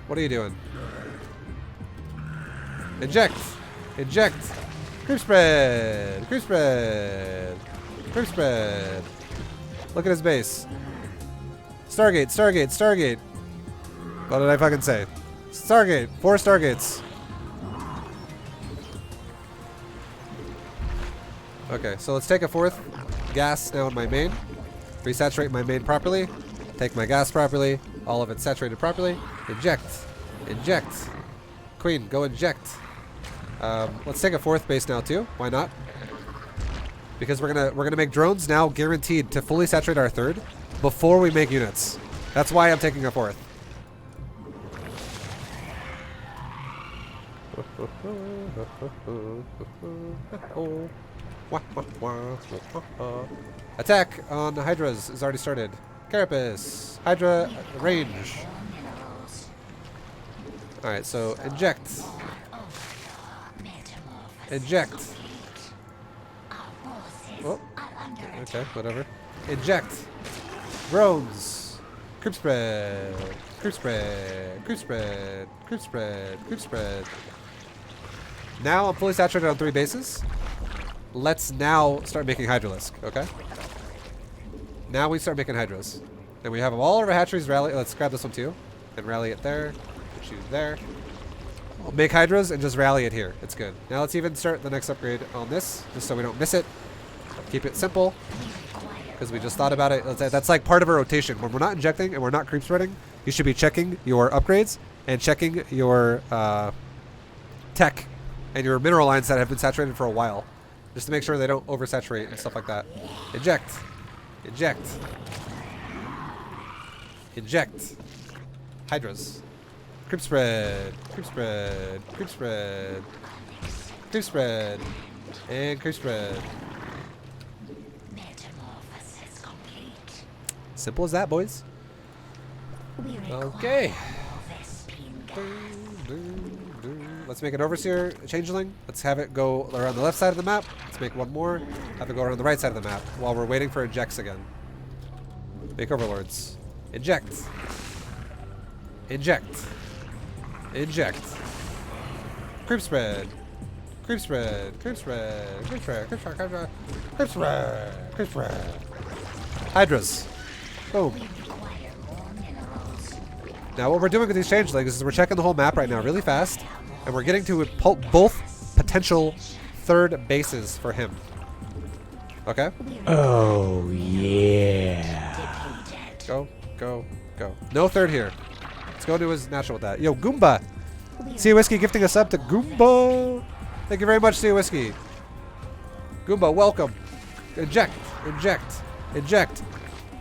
What are you doing? Inject! Inject! Creep spread! Creep spread! Creep spread! Look at his base. Stargate, Stargate, Stargate! What did I fucking say? Stargate! 4 Stargates! Okay, so let's take a 4th gas now in my main. Resaturate my main properly. Take my gas properly. All of it saturated properly. Inject. Inject. Queen, go inject. Let's take a 4th base now too. Why not? Because we're gonna make drones now guaranteed to fully saturate our 3rd before we make units. That's why I'm taking a 4th. Attack on Hydras is already started. Carapace. Hydra range. Alright, so inject. Inject. Oh. Okay, whatever. Inject. Drones. Creep spread. Creep spread. Creep spread. Creep spread. Creep spread. Now I'm fully saturated on 3 bases. Let's now start making Hydralisk, okay? Now we start making Hydras. And we have all of our hatcheries rally. Let's grab this one too. And rally it there. Choose there. We'll make Hydras and just rally it here. It's good. Now let's even start the next upgrade on this, just so we don't miss it. Keep it simple. Because we just thought about it. That's like part of a rotation. When we're not injecting and we're not creep spreading, you should be checking your upgrades and checking your tech and your mineral lines that have been saturated for a while. Just to make sure they don't oversaturate and stuff like that. Inject. Inject. Inject. Hydras. Creep spread. Creep spread. Creep spread. Creep spread. And creep spread. Metamorphosis complete. Simple as that, boys. Okay. Let's make an Overseer Changeling. Let's have it go around the left side of the map. Let's make one more. Have it go around the right side of the map while we're waiting for injects again. Make Overlords. Inject. Inject. Inject. Creep spread. Creep spread. Creep spread. Creep spread. Creep spread. Creep spread. Creep spread. Creep spread. Hydras. Boom. Now what we're doing with these changelings is we're checking the whole map right now really fast. And we're getting to both potential 3rd bases for him. Okay? Oh, yeah. Go, go, go. No 3rd here. Let's go to his natural with that. Yo, Goomba! Sea Whiskey gifting us up to Goomba! Thank you very much, Sea Whiskey. Goomba, welcome. Inject, inject, inject.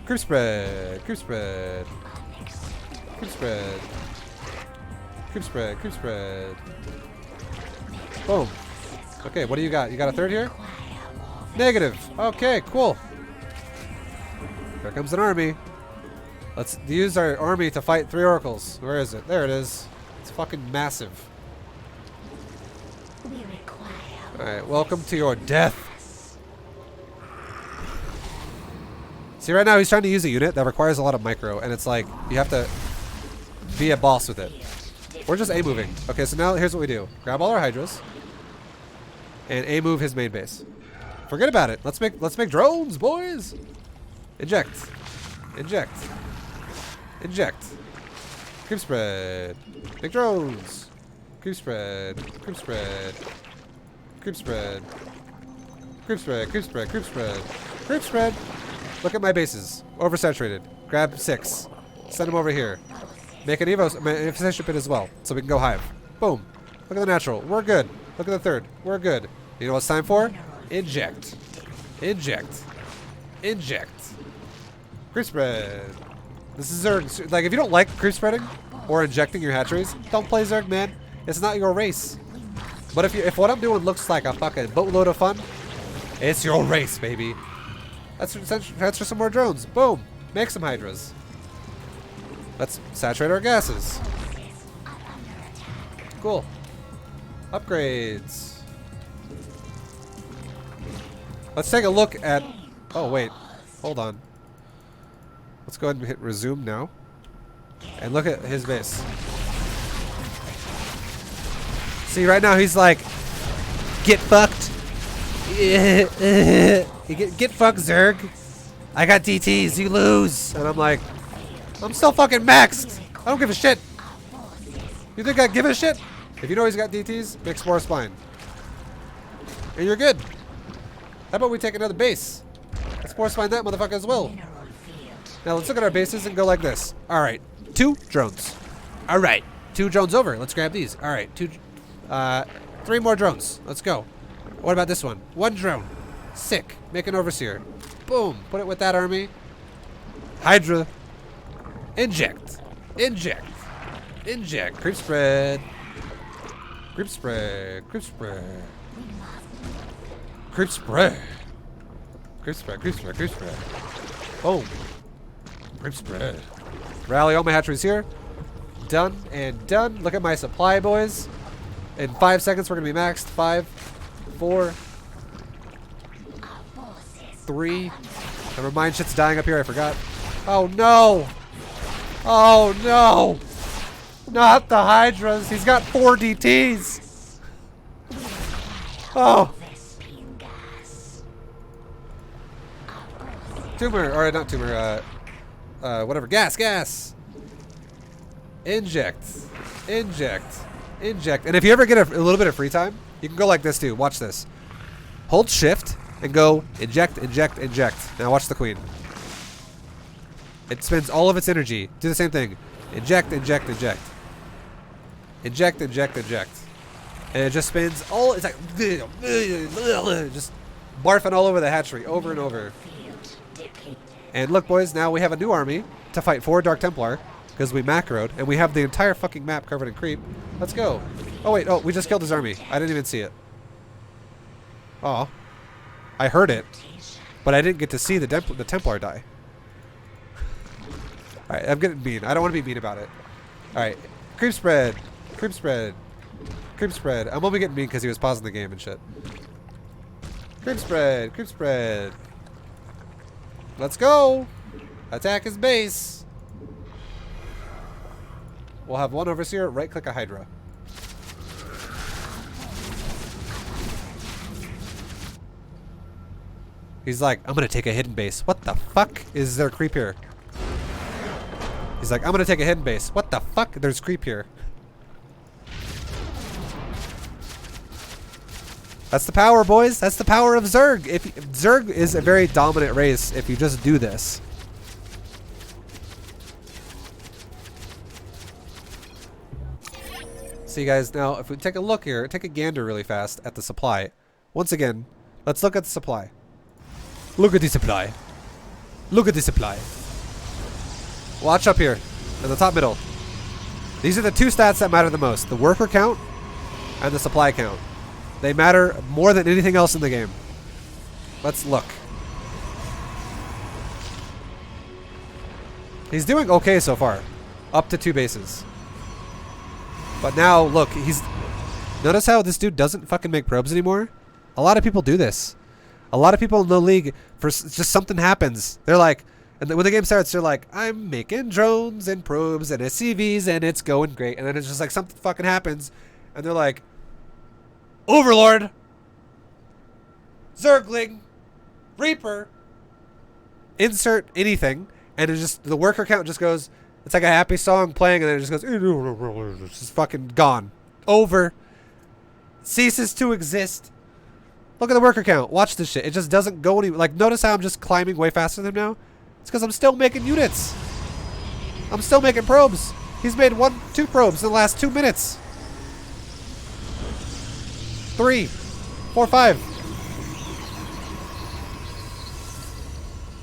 Creep spread, creep spread. Creep spread. Creep spread. Creep spread. Boom. Okay, what do you got? You got a third here? Negative. Okay, cool. Here comes an army. Let's use our army to fight 3 oracles. Where is it? There it is. It's fucking massive. We require Alright, welcome to your death. See, right now he's trying to use a unit that requires a lot of micro, and it's like, you have to be a boss with it. We're just A-moving. Okay, so now here's what we do. Grab all our Hydras, and A-move his main base. Forget about it. Let's make drones, boys! Inject. Inject. Inject. Creep spread. Make drones. Creep spread. Creep spread. Creep spread. Creep spread. Creep spread. Creep spread. Creep spread. Look at my bases. Oversaturated. Grab 6. Send them over here. Make an infestation pit as well, so we can go hive. Boom. Look at the natural. We're good. Look at the third. We're good. You know what it's time for? Inject. Inject. Inject. Creep spread. This is Zerg. Like, if you don't like creep spreading or injecting your hatcheries, don't play Zerg, man. It's not your race. But if what I'm doing looks like a fucking boatload of fun, it's your race, baby. That's for some more drones. Boom. Make some hydras. Let's saturate our gases. Cool. Upgrades. Let's take a look at... Oh, wait. Hold on. Let's go ahead and hit resume now. And look at his base. See, right now he's like, get fucked. Get fucked, Zerg. I got DTs, you lose. And I'm like, I'm still fucking maxed. I don't give a shit. You think I give a shit? If you know he's got DTs, make Spore Spine. And you're good. How about we take another base? Let's Spore Spine that motherfucker as well. Now let's look at our bases and go like this. Alright, 2 drones. Alright, 2 drones over. Let's grab these. Alright, 3 more drones. Let's go. What about this one? 1 drone. Sick. Make an overseer. Boom. Put it with that army. Hydra. Inject. Inject. Inject. Creep spread. Creep spread. Creep spread. Creep spread. Creep spread. Creep spread. Creep spread. Boom. Creep spread. Rally all my hatcheries here. Done and done. Look at my supply, boys. In 5 seconds, we're going to be maxed. 5, 4, 3. Never mind, shit's dying up here. I forgot. Oh, no. Oh, no. Not the Hydras. He's got 4 DTs. Oh. Tumor. Or not tumor. Whatever. Gas. Inject. Inject. Inject. And if you ever get a little bit of free time, you can go like this too. Watch this. Hold shift and go inject, inject, inject. Now watch the queen. It spends all of its energy. Do the same thing. Inject, inject, inject. Inject, inject, inject. And it just spins all, it's like, just barfing all over the hatchery over and over. And look, boys, now we have a new army to fight 4 Dark Templar because we macroed and we have the entire fucking map covered in creep. Let's go. Oh, wait. Oh, we just killed his army. I didn't even see it. Oh. I heard it, but I didn't get to see the Templar die. Alright, I'm getting mean. I don't want to be mean about it. Alright. Creep spread. Creep spread. Creep spread. I'm only getting mean because he was pausing the game and shit. Creep spread. Creep spread. Let's go. Attack his base. We'll have 1 overseer. Right click a Hydra. He's like, I'm gonna take a hidden base. What the fuck is there creep here? He's like, I'm gonna take a hidden base. What the fuck? There's creep here. That's the power, boys. That's the power of Zerg. Zerg is a very dominant race if you just do this. See, guys, now if we take a look here, take a gander really fast at the supply. Once again, let's look at the supply. Look at the supply. Look at the supply. Watch up here in the top middle. These are the two stats that matter the most. The worker count and the supply count. They matter more than anything else in the game. Let's look. He's doing okay so far. Up to 2 bases. But now, look, he's... Notice how this dude doesn't fucking make probes anymore? A lot of people do this. A lot of people in the league, just something happens. They're like... And when the game starts, they're like, I'm making drones and probes and SCVs and it's going great. And then it's just like something fucking happens. And they're like, Overlord, Zergling, Reaper, insert anything. And it just, the worker count just goes, it's like a happy song playing and then it just goes, it's just fucking gone. Over. Ceases to exist. Look at the worker count. Watch this shit. It just doesn't go any, like, notice how I'm just climbing way faster than him now? It's because I'm still making units. I'm still making probes. He's made 2 probes in the last 2 minutes. 3, 4, 5.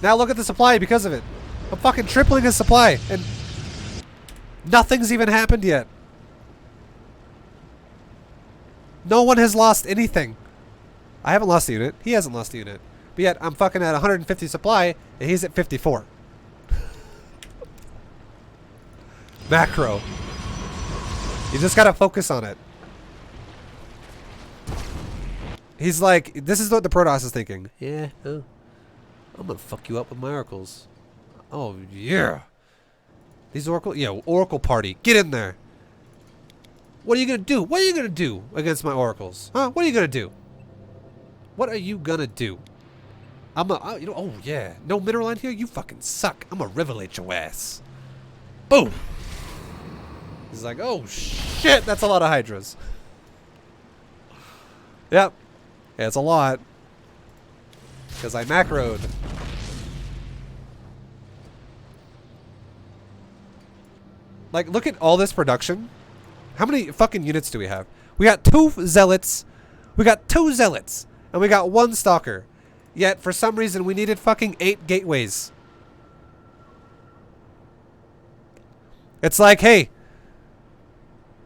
Now look at the supply because of it. I'm fucking tripling his supply and nothing's even happened yet. No one has lost anything. I haven't lost a unit. He hasn't lost a unit. But yet, I'm fucking at 150 supply, and he's at 54. Macro. You just gotta focus on it. He's like, this is what the Protoss is thinking. Yeah, I'm gonna fuck you up with my oracles. Oh, yeah. These oracle, yeah, oracle party. Get in there. What are you gonna do? What are you gonna do against my oracles? Huh? What are you gonna do? What are you gonna do? You know, oh yeah, no mineral line here? You fucking suck. I'm gonna revelate your ass. Boom! He's like, oh shit, that's a lot of hydras. Yep. Yeah, it's a lot. Because I macroed. Like, look at all this production. How many fucking units do we have? We got 2 zealots. We got 2 zealots. And we got 1 stalker. Yet, for some reason, we needed fucking 8 gateways. It's like, hey,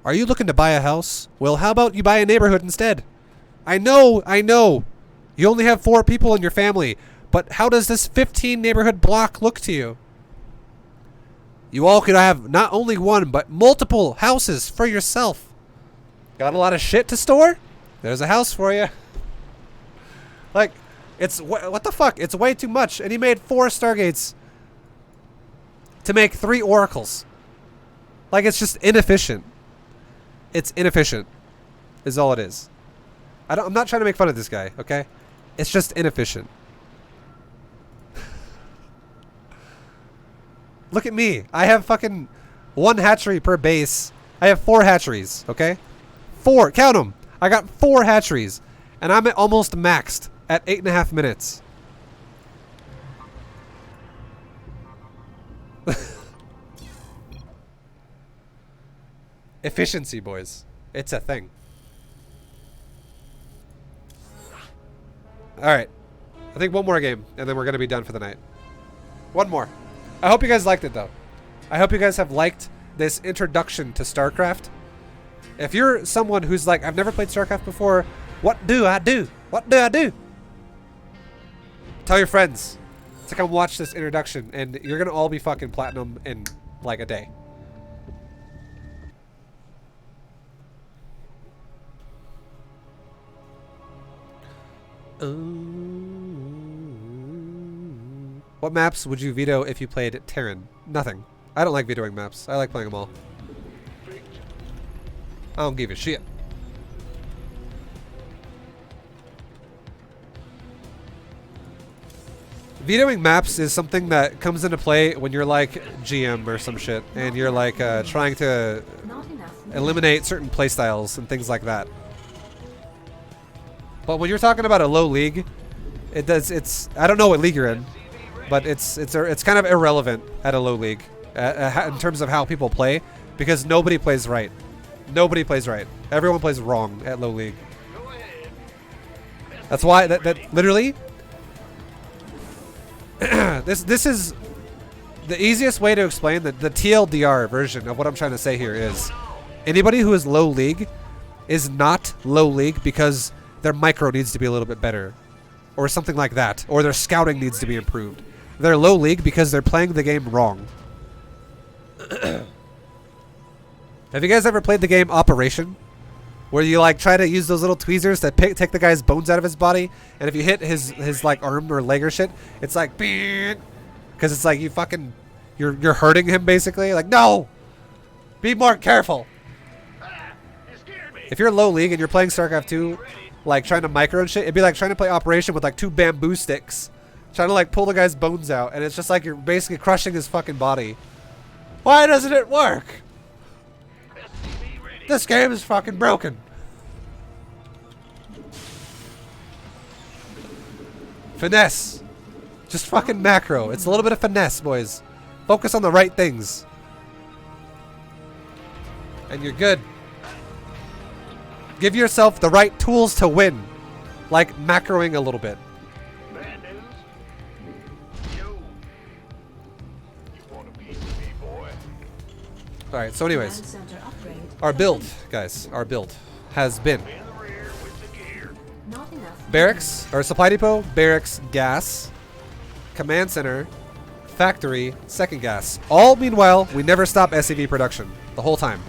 are you looking to buy a house? Well, how about you buy a neighborhood instead? I know. You only have 4 people in your family. But how does this 15 neighborhood block look to you? You all could have not only 1, but multiple houses for yourself. Got a lot of shit to store? There's a house for you. Like... It's, what the fuck? It's way too much. And he made 4 Stargates to make 3 oracles. Like, it's just inefficient. It's inefficient. Is all it is. I'm not trying to make fun of this guy, okay? It's just inefficient. Look at me. I have fucking 1 hatchery per base. I have 4 hatcheries, okay? 4. Count them. I got 4 hatcheries. And I'm at almost maxed. At 8.5 minutes. Efficiency, boys. It's a thing. Alright. I think 1 more game, and then we're going to be done for the night. 1 more. I hope you guys liked it, though. I hope you guys have liked this introduction to StarCraft. If you're someone who's like, I've never played StarCraft before, what do I do? What do I do? Tell your friends to come watch this introduction, and you're gonna all be fucking platinum in like a day. What maps would you veto if you played Terran? Nothing. I don't like vetoing maps. I like playing them all. I don't give a shit. Vetoing maps is something that comes into play when you're like GM or some shit, and you're like trying to eliminate certain playstyles and things like that. But when you're talking about a low league, it's I don't know what league you're in, but it's kind of irrelevant at a low league in terms of how people play, because nobody plays right. Nobody plays right. Everyone plays wrong at low league. That's why that literally. This is The easiest way to explain the TLDR version of what I'm trying to say here is anybody who is low league is not low league because their micro needs to be a little bit better or something like that, or their scouting needs to be improved. They're low league because they're playing the game wrong. Have you guys ever played the game Operation? Where you like try to use those little tweezers that take the guy's bones out of his body, and if you hit his like arm or leg or shit, it's like because it's like you're hurting him basically. Like, no, be more careful. If you're low league and you're playing StarCraft 2, like trying to micro and shit, it'd be like trying to play Operation with like 2 bamboo sticks, trying to like pull the guy's bones out, and it's just like you're basically crushing his fucking body. Why doesn't it work? This game is fucking broken. Finesse. Just fucking macro. It's a little bit of finesse, boys. Focus on the right things. And you're good. Give yourself the right tools to win. Like macroing a little bit. Bad news. Yo. You want a piece of me, boy? Alright, so anyways. Command center upgrade. Our build, guys. Our build has been In the rear with the gear. Not enough. barracks, or supply depot, barracks, gas, command center, factory, second gas. All meanwhile, we never stop SCV production the whole time.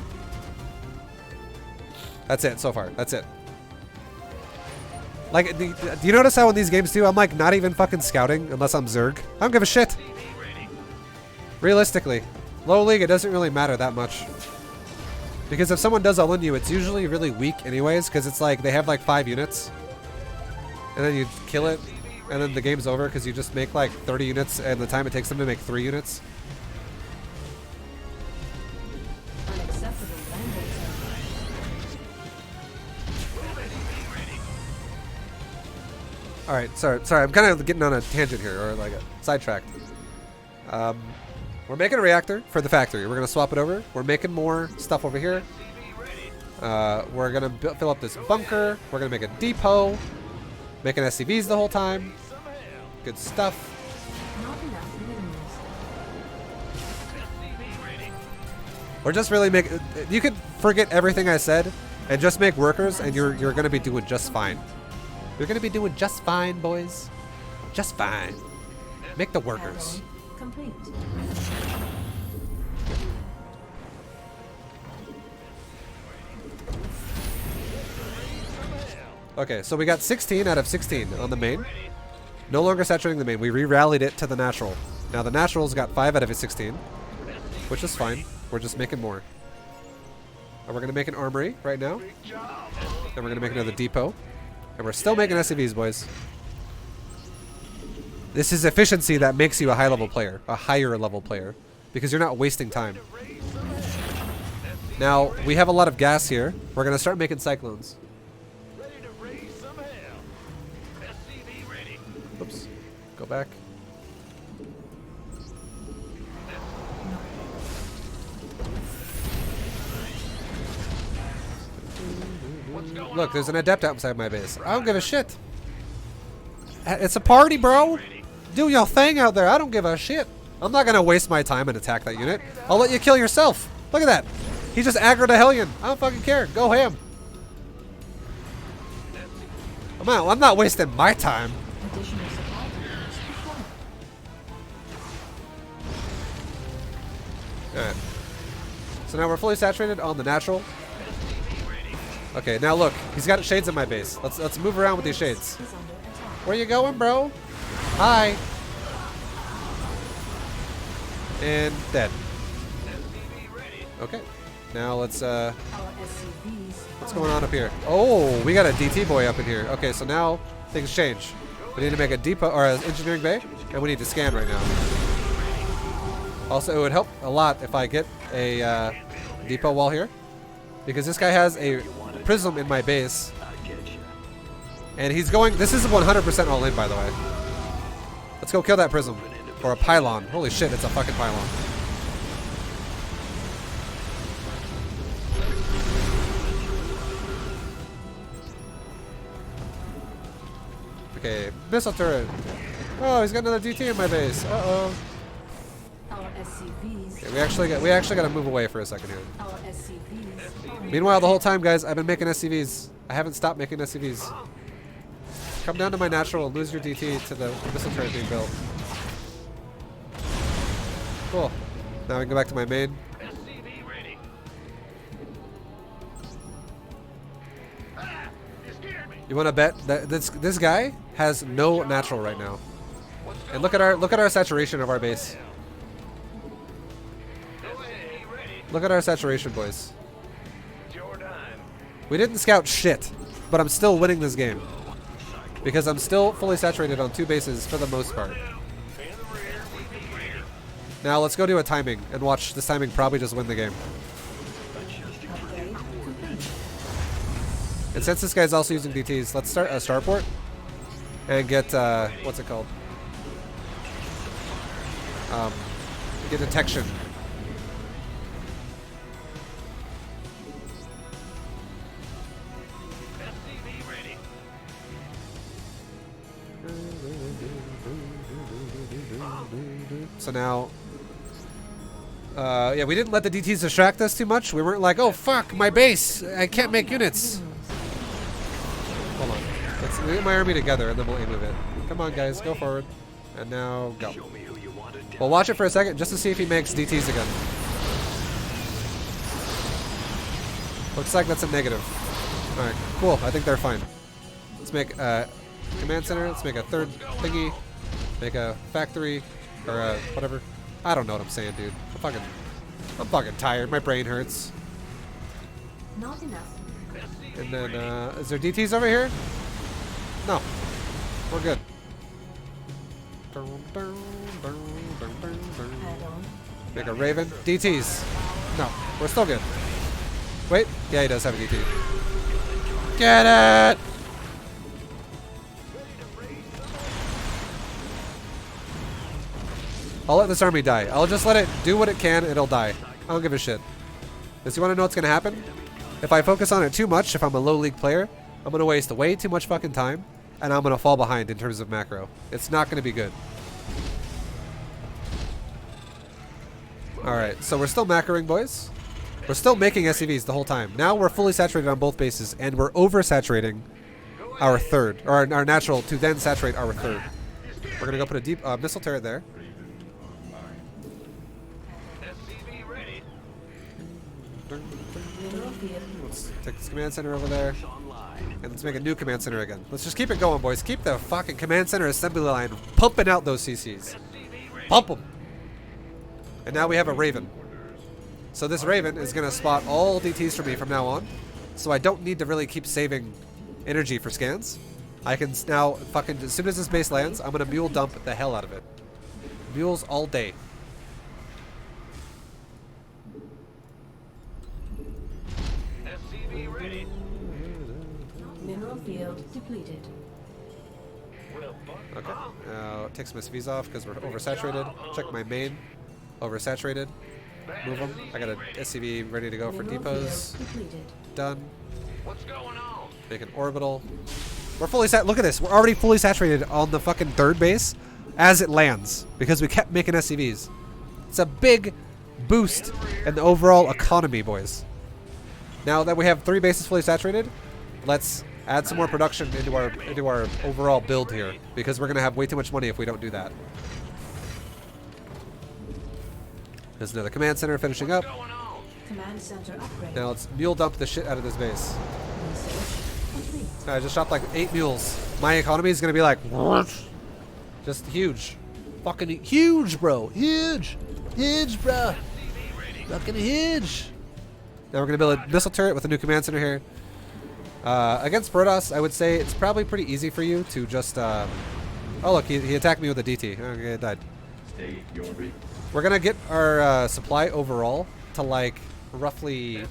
That's it so far. That's it. Like, do you notice how in these games too, I'm like not even fucking scouting unless I'm Zerg. I don't give a shit. Realistically, low league, it doesn't really matter that much. Because if someone does all in you, it's usually really weak anyways, because it's like they have like 5 units. And then you kill it, and then the game's over because you just make like 30 units and the time it takes them to make 3 units. Unacceptable landing Alright, sorry, I'm kind of getting on a tangent here, or like a sidetrack. We're making a reactor for the factory. We're going to swap it over. We're making more stuff over here. We're going to fill up this bunker. We're going to make a depot. Making SCVs the whole time. Good stuff. Not enough minerals. We're just really making... You could forget everything I said and just make workers, and you're going to be doing just fine. You're going to be doing just fine, boys. Just fine. Make the workers. Complete. Okay, so we got 16 out of 16 on the main. No longer saturating the main. We re-rallied it to the natural. Now the natural's got 5 out of 16, which is fine. We're just making more. And we're going to make an armory right now. And we're going to make another depot. And we're still making SCVs, boys. This is efficiency that makes you a high-level player, a higher-level player, because you're not wasting time. Now, we have a lot of gas here. We're going to start making cyclones. Ready to raise some hell. SCV ready. Oops. Go back. Look, there's an adept outside my base. I don't give a shit. It's a party, bro. Do your thing out there. I don't give a shit. I'm not going to waste my time and attack that unit. I'll let you kill yourself. Look at that. He just aggroed a Hellion. I don't fucking care. Go ham. I'm not wasting my time. Additional supply depots deployed. Alright. So now we're fully saturated on the natural. Okay, now look. He's got shades in my base. Let's move around with these shades. Is under attack. Where you going, bro? Hi. And dead. Okay. Now let's Our SCVs. what's going on up here? Oh, we got a DT boy up in here. Okay, so now things change. We need to make a depot or an engineering bay, and we need to scan right now. Also, it would help a lot if I get a depot wall here, because this guy has a prism in my base, and he's going. This is 100% all in, by the way. Let's go kill that prism. Or a pylon. Holy shit, it's a fucking pylon. Okay, missile turret. Oh, he's got another DT in my base. Uh-oh. Our SCVs. Yeah, we actually got to move away for a second here. Our SCVs. are Meanwhile, the whole time, guys, I've been making SCVs. I haven't stopped making SCVs. Come down to my natural and lose your DT to the missile turret being built. Cool. Now we can go back to my main. SCV ready. You scared me. You want to bet that this guy has no natural right now? And look at our saturation of our base. SCV ready. Look at our saturation, boys. It's your time. We didn't scout shit, but I'm still winning this game because I'm still fully saturated on 2 bases for the most part. In the rear, we be ready. Now let's go do a timing and watch this timing probably just win the game. upgrade complete. And since this guy's also using DTs, let's start a starport and get what's it called? Get detection. SCV ready. So now, yeah, we didn't let the DTs distract us too much. We weren't like, oh fuck, my base, I can't make units. Hold on, let's get my army together and then we'll aim with it. Come on, guys, go forward. And now go. Show me who you want to We'll watch it for a second just to see if he makes DTs again. Looks like that's a negative. All right, cool. I think they're fine. Let's make a command center. Let's make a third thingy. Make a factory or whatever. I don't know what I'm saying, dude. I'm fucking tired. My brain hurts. Not enough. And then, is there DTs over here? No. We're good. Add on. Make a Raven. DTs. No. We're still good. Wait. Yeah, he does have a DT. Get it! I'll let this army die. I'll just let it do what it can. It'll die. I don't give a shit. Because you want to know what's going to happen? If I focus on it too much, if I'm a low league player, I'm going to waste way too much fucking time. And I'm going to fall behind in terms of macro. It's not going to be good. Alright, so we're still macroing, boys. We're still making SCVs the whole time. Now we're fully saturated on both bases, and we're oversaturating our third, or our natural, to then saturate our third. We're going to go put a deep missile turret there. SCV ready. Mineral field. Let's take this command center over there. Online. And let's make a new command center again. Let's just keep it going, boys. Keep the fucking command center assembly line pumping out those CCs. SCV ready. Pump them. And now we have a Raven. So this Raven is going to spot all DTs for me from now on. So I don't need to really keep saving energy for scans. I can now fucking, as soon as this base lands, I'm going to mule dump the hell out of it. Mules all day. SCV ready. Mineral field depleted. Well, fuck. Okay. Now take some SVs off because we're oversaturated. Check my main. Oversaturated. Move them. I got a SCV ready to go for Mineral depots. field depleted. Done. What's going on? Make an orbital. We're fully sat. Look at this. We're already fully saturated on the fucking third base as it lands because we kept making SCVs. It's a big boost in the overall economy, boys. Now that we have 3 bases fully saturated, let's add some more production into our overall build here because we're gonna have way too much money if we don't do that. There's another command center finishing up. Going on? Command center upgrade. Now let's mule dump the shit out of this base. Research complete. I just shot like 8 mules. My economy is gonna be like, just huge, fucking huge, bro, huge, bro, fucking huge. Now we're gonna build a missile turret with a new command center here. Against Protoss, I would say it's probably pretty easy for you to just. Oh look, he attacked me with a DT. Okay, it died. We're gonna get our supply overall to like roughly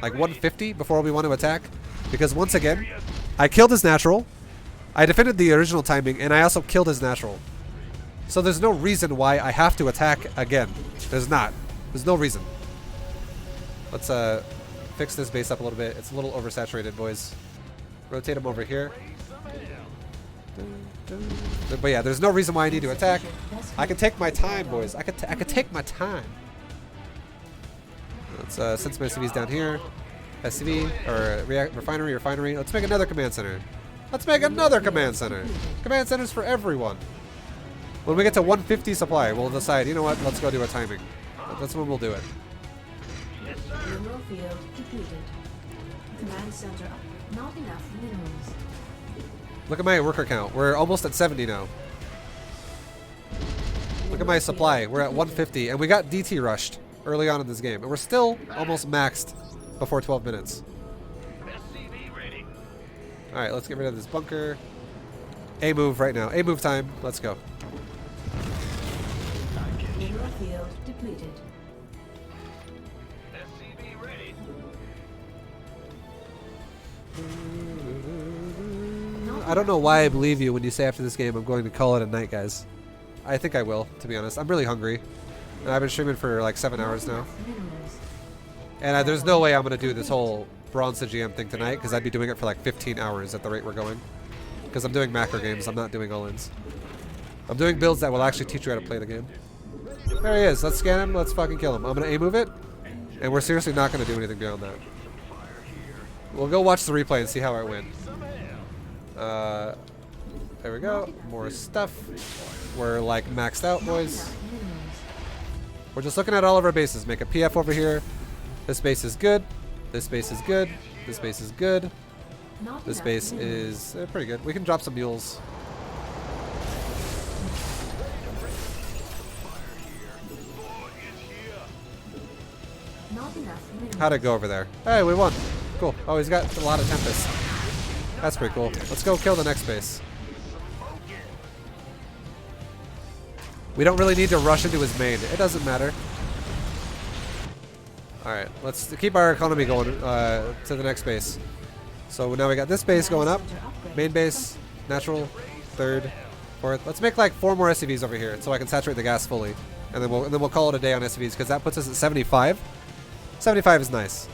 like 150 before we want to attack, because once again, I killed his natural, I defended the original timing, and I also killed his natural. So there's no reason why I have to attack again. There's not. There's no reason. Let's fix this base up a little bit. It's a little oversaturated, boys. Rotate him over here. But yeah, there's no reason why I need to attack. I can take my time, boys. I could take my time. Let's send some SCVs down here. SCV or refinery. Let's make another command center. Let's make another command center. Command centers for everyone. When we get to 150 supply, we'll decide. You know what? Let's go do a timing. That's when we'll do it. Mineral field depleted. Command center up. Not enough minerals. Look at my worker count. We're almost at 70 now. Look at my supply. We're at 150, and we got DT rushed early on in this game, and we're still almost maxed before 12 minutes. All right, let's get rid of this bunker. A move right now. A move time. Let's go. Mineral field depleted. I don't know why I believe you when you say after this game I'm going to call it a night, guys. I think I will, to be honest. I'm really hungry. And I've been streaming for like 7 hours now. Minerals. And there's no way I'm going to do this whole Bronze to GM thing tonight, because I'd be doing it for like 15 hours at the rate we're going. Because I'm doing macro games, I'm not doing all-ins. I'm doing builds that will actually teach you how to play the game. There he is. Let's scan him. Let's fucking kill him. I'm going to A-move it. And we're seriously not going to do anything beyond that. We'll go watch the replay and see how I win. There we go. More stuff. We're like maxed out, boys. We're just looking at all of our bases. Make a PF over here. This base is good. This base is good. This base is good. Not This enough base minerals. is pretty good. We can drop some mules. Not enough minerals. How'd it go over there? Hey, we won. Cool. Oh, he's got a lot of Tempest. That's pretty cool. Let's go kill the next base. We don't really need to rush into his main. It doesn't matter. Alright, let's keep our economy going to the next base. So now we got this base going up. Main base, natural, third, fourth. Let's make like 4 more SCVs over here so I can saturate the gas fully. And then we'll call it a day on SCVs, because that puts us at 75. 75 is nice.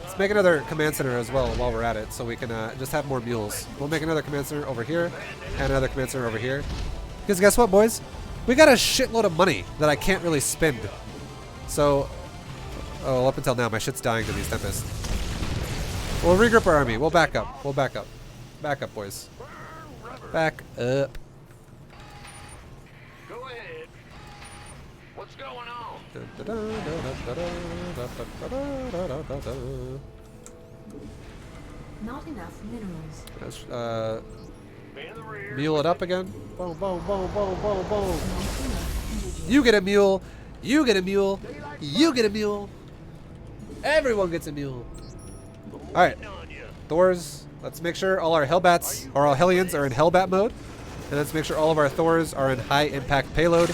Let's make another command center as well while we're at it, so we can just have more mules. We'll make another command center over here and another command center over here. Because guess what, boys? We got a shitload of money that I can't really spend. So, oh, up until now, my shit's dying to these Tempests. We'll regroup our army. We'll back up. We'll back up. Back up, boys. Back up. Go ahead. What's going on? Not enough minerals. Let's, Man in the rear. mule it up again. Boom, boom, boom, boom, boom, boom. Not enough energy. You get a mule. You get a mule. You get a mule. Everyone gets a mule. All right, Thors. Let's make sure all our Hellbats or all Hellions are in Hellbat mode, and let's make sure all of our Thors are in high impact payload,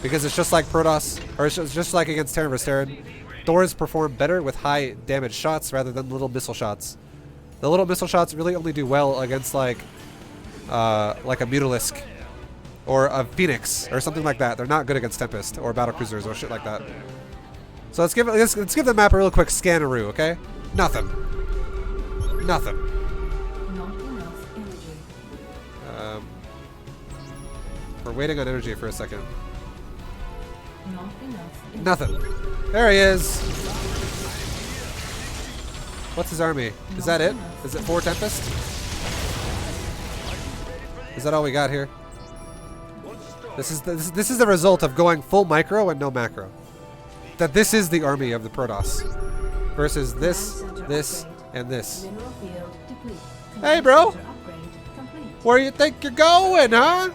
because it's just like Protoss, or it's just like against Terran vs. Terran. Thors perform better with high damage shots rather than little missile shots. The little missile shots really only do well against like a Mutalisk or a Phoenix or something like that. They're not good against Tempest or battlecruisers or shit like that. So let's give the map a real quick scanaroo, okay? Nothing. Nothing. Not enough energy. We're waiting on energy for a second. Not enough energy. Nothing. There he is. What's his army? Is that it? Is it 4 Tempest? Is that all we got here? This is the result of going full micro and no macro. That this is the army of the Protoss versus this, and this. Mineral field deplete. Hey, bro. Center upgrade complete. Where you think you're going, huh?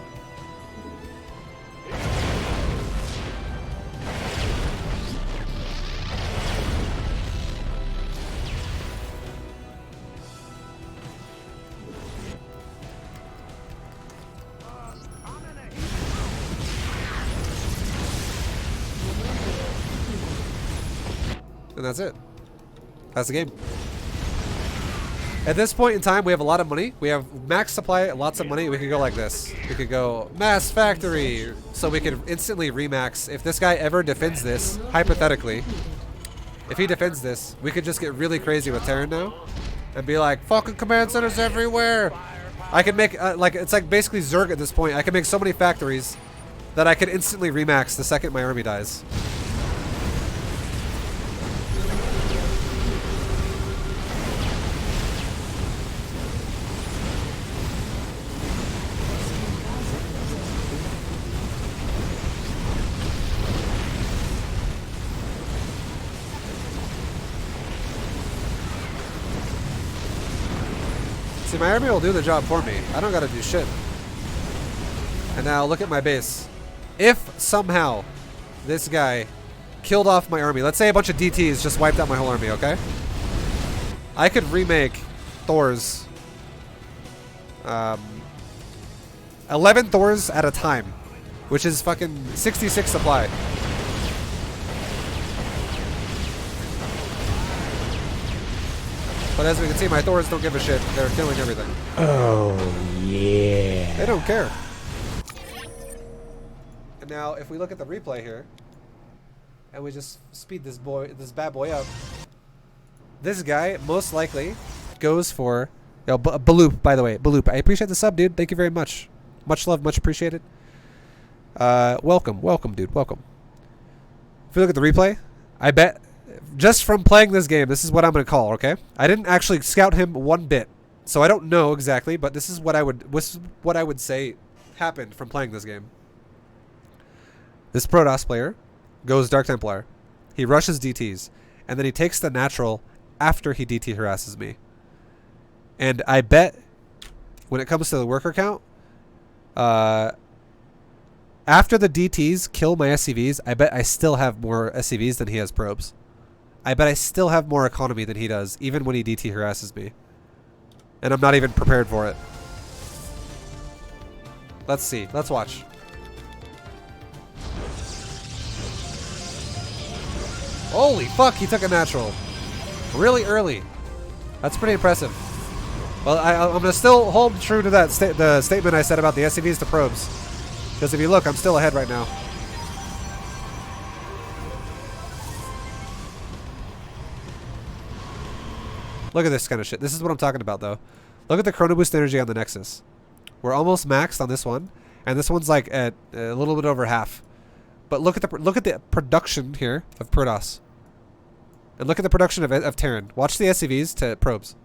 And that's it. That's the game. At this point in time, we have a lot of money. We have max supply, lots of money. We could go like this. We could go mass factory, so we could instantly remax. If this guy ever defends this, hypothetically, if he defends this, we could just get really crazy with Terran now and be like, fucking command centers everywhere. I could make like it's like basically Zerg at this point. I can make so many factories that I could instantly remax the second my army dies. See, my army will do the job for me. I don't gotta do shit. And now look at my base. If somehow this guy killed off my army, let's say a bunch of DTs just wiped out my whole army, okay? I could remake Thors. 11 Thors at a time, which is fucking 66 supply. But as we can see, my Thors don't give a shit. They're killing everything. Oh, yeah. They don't care. And now, if we look at the replay here, and we just speed this bad boy up, this guy most likely goes for, Baloop, by the way, Baloop. I appreciate the sub, dude. Thank you very much. Much love, much appreciated. Welcome, dude. Welcome. If you look at the replay, I bet just from playing this game, this is what I'm gonna call. Okay, I didn't actually scout him one bit, so I don't know exactly. But this is what I would say happened from playing this game. This Protoss player goes Dark Templar. He rushes DTs, and then he takes the natural after he DT harasses me. And I bet when it comes to the worker count, after the DTs kill my SCVs, I bet I still have more SCVs than he has probes. I bet I still have more economy than he does, even when he DT harasses me. And I'm not even prepared for it. Let's see. Let's watch. Holy fuck, he took a natural. Really early. That's pretty impressive. Well, I'm going to still hold true to that the statement I said about the SCVs to probes. Because if you look, I'm still ahead right now. Look at this kind of shit. This is what I'm talking about, though. Look at the chrono boost energy on the Nexus. We're almost maxed on this one, and this one's like at a little bit over half. But look at the production here of Protoss, and look at the production of Terran. Watch the SCVs to probes.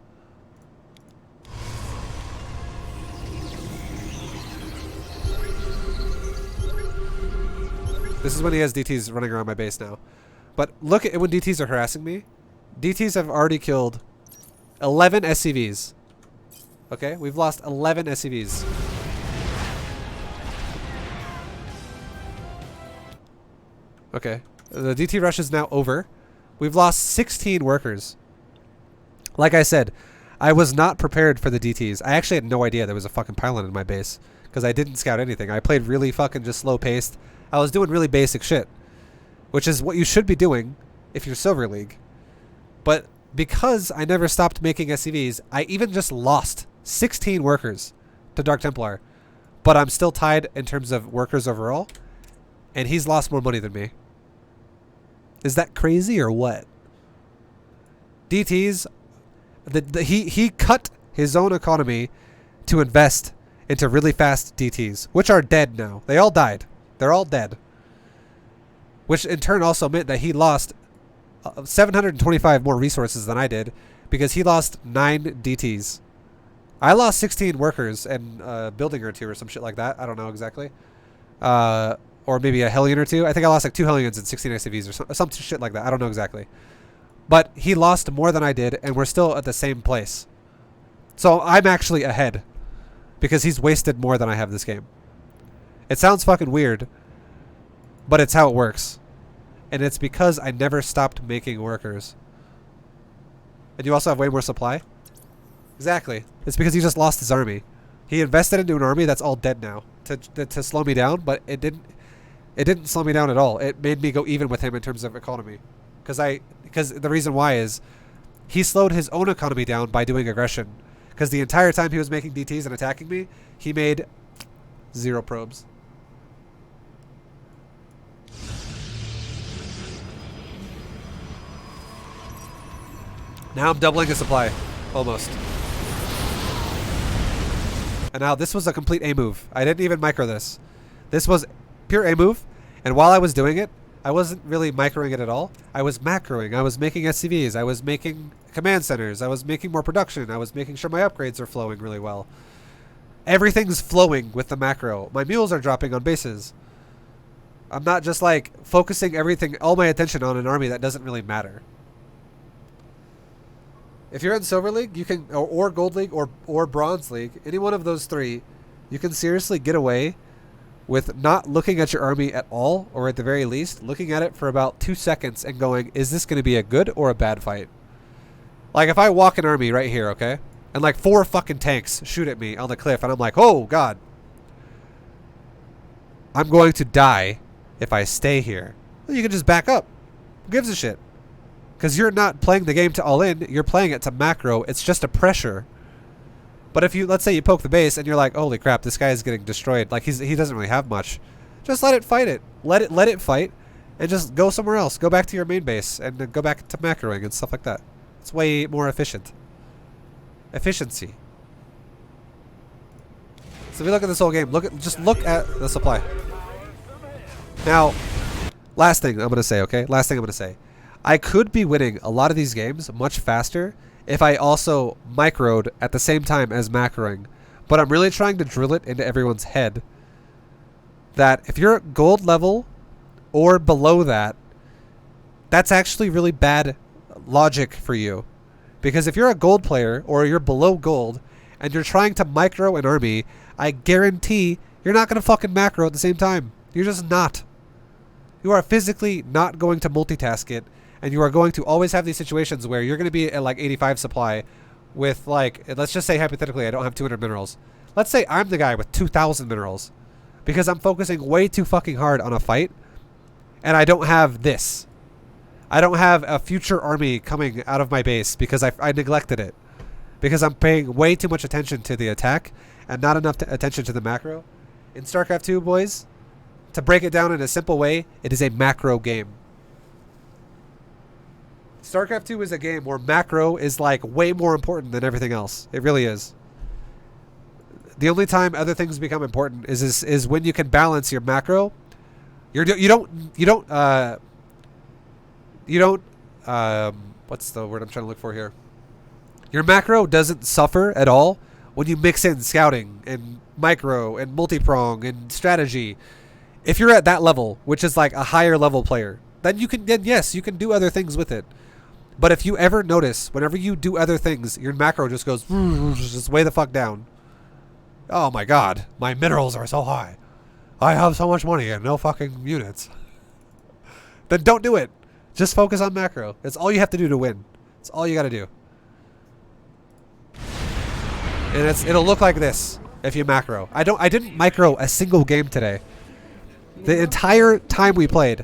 This is when he has DTs running around my base now. But look at when DTs are harassing me. DTs have already killed 11 SCVs. Okay, we've lost 11 SCVs. Okay, the DT rush is now over. We've lost 16 workers. Like I said, I was not prepared for the DTs. I actually had no idea there was a fucking pylon in my base because I didn't scout anything. I played really fucking just slow paced. I was doing really basic shit, which is what you should be doing if you're Silver League. But because I never stopped making SCVs, I even just lost 16 workers to Dark Templar. But I'm still tied in terms of workers overall, and he's lost more money than me. Is that crazy or what? DTs, he cut his own economy to invest into really fast DTs, which are dead now. They all died. They're all dead. Which in turn also meant that he lost 725 more resources than I did because he lost 9 DTs. I lost 16 workers and a building or 2 or some shit like that. I don't know exactly. Or maybe a Hellion or 2. I think I lost like 2 Hellions and 16 SCVs or some shit like that. I don't know exactly. But he lost more than I did, and we're still at the same place. So I'm actually ahead because he's wasted more than I have this game. It sounds fucking weird, but it's how it works. And it's because I never stopped making workers. And you also have way more supply? Exactly. It's because he just lost his army. He invested into an army that's all dead now to slow me down, but it didn't slow me down at all. It made me go even with him in terms of economy. Because the reason why is he slowed his own economy down by doing aggression. Because the entire time he was making DTs and attacking me, he made 0 probes. Now I'm doubling his supply. Almost. And now this was a complete A move. I didn't even micro this. This was pure A move. And while I was doing it, I wasn't really microing it at all. I was macroing. I was making SCVs. I was making command centers. I was making more production. I was making sure my upgrades are flowing really well. Everything's flowing with the macro. My mules are dropping on bases. I'm not just like focusing everything, all my attention on an army that doesn't really matter. If you're in Silver League, you can, or Gold League, or Bronze League, any one of those three, you can seriously get away with not looking at your army at all, or at the very least, looking at it for about 2 seconds and going, is this going to be a good or a bad fight? Like if I walk an army right here, okay, and like 4 fucking tanks shoot at me on the cliff, and I'm like, oh god, I'm going to die if I stay here. Well, you can just back up. Who gives a shit? Because you're not playing the game to all in, you're playing it to macro. It's just a pressure. But if you, let's say you poke the base and you're like, holy crap, this guy is getting destroyed. Like he doesn't really have much. Just let it fight it. Let it fight, and just go somewhere else. Go back to your main base and then go back to macroing and stuff like that. It's way more efficient. Efficiency. So if you look at this whole game, just look at the supply. Now, last thing I'm gonna say, okay? Last thing I'm gonna say. I could be winning a lot of these games much faster if I also microed at the same time as macroing. But I'm really trying to drill it into everyone's head that if you're at gold level or below that, that's actually really bad logic for you. Because if you're a gold player or you're below gold and you're trying to micro an army, I guarantee you're not going to fucking macro at the same time. You're just not. You are physically not going to multitask it. And you are going to always have these situations where you're going to be at like 85 supply with like, let's just say hypothetically I don't have 200 minerals. Let's say I'm the guy with 2,000 minerals because I'm focusing way too fucking hard on a fight and I don't have this. I don't have a future army coming out of my base because I neglected it. Because I'm paying way too much attention to the attack and not enough attention to the macro. In StarCraft 2, boys, to break it down in a simple way, it is a macro game. StarCraft 2 is a game where macro is like way more important than everything else. It really is. The only time other things become important is when you can balance your macro. You don't what's the word I'm trying to look for here? Your macro doesn't suffer at all when you mix in scouting and micro and multi-prong and strategy. If you're at that level, which is like a higher level player, then yes, you can do other things with it. But if you ever notice, whenever you do other things, your macro just goes just way the fuck down. Oh my god, my minerals are so high. I have so much money and no fucking units. Then don't do it. Just focus on macro. It's all you have to do to win. It's all you got to do. And it'll look like this if you macro. I didn't micro a single game today. The entire time we played,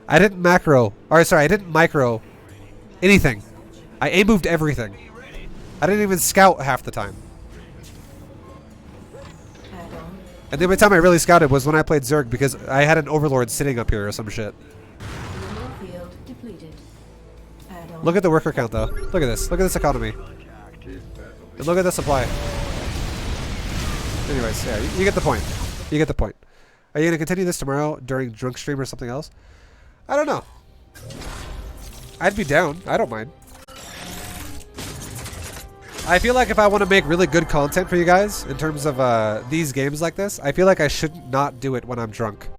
I didn't micro anything. I A-moved everything. I didn't even scout half the time. And the only time I really scouted was when I played Zerg because I had an overlord sitting up here or some shit. Look at the worker count though. Look at this. Look at this economy. And look at the supply. Anyways, yeah, you get the point. You get the point. Are you going to continue this tomorrow during drunk stream or something else? I don't know. I'd be down. I don't mind. I feel like if I want to make really good content for you guys in terms of these games like this, I feel like I should not do it when I'm drunk.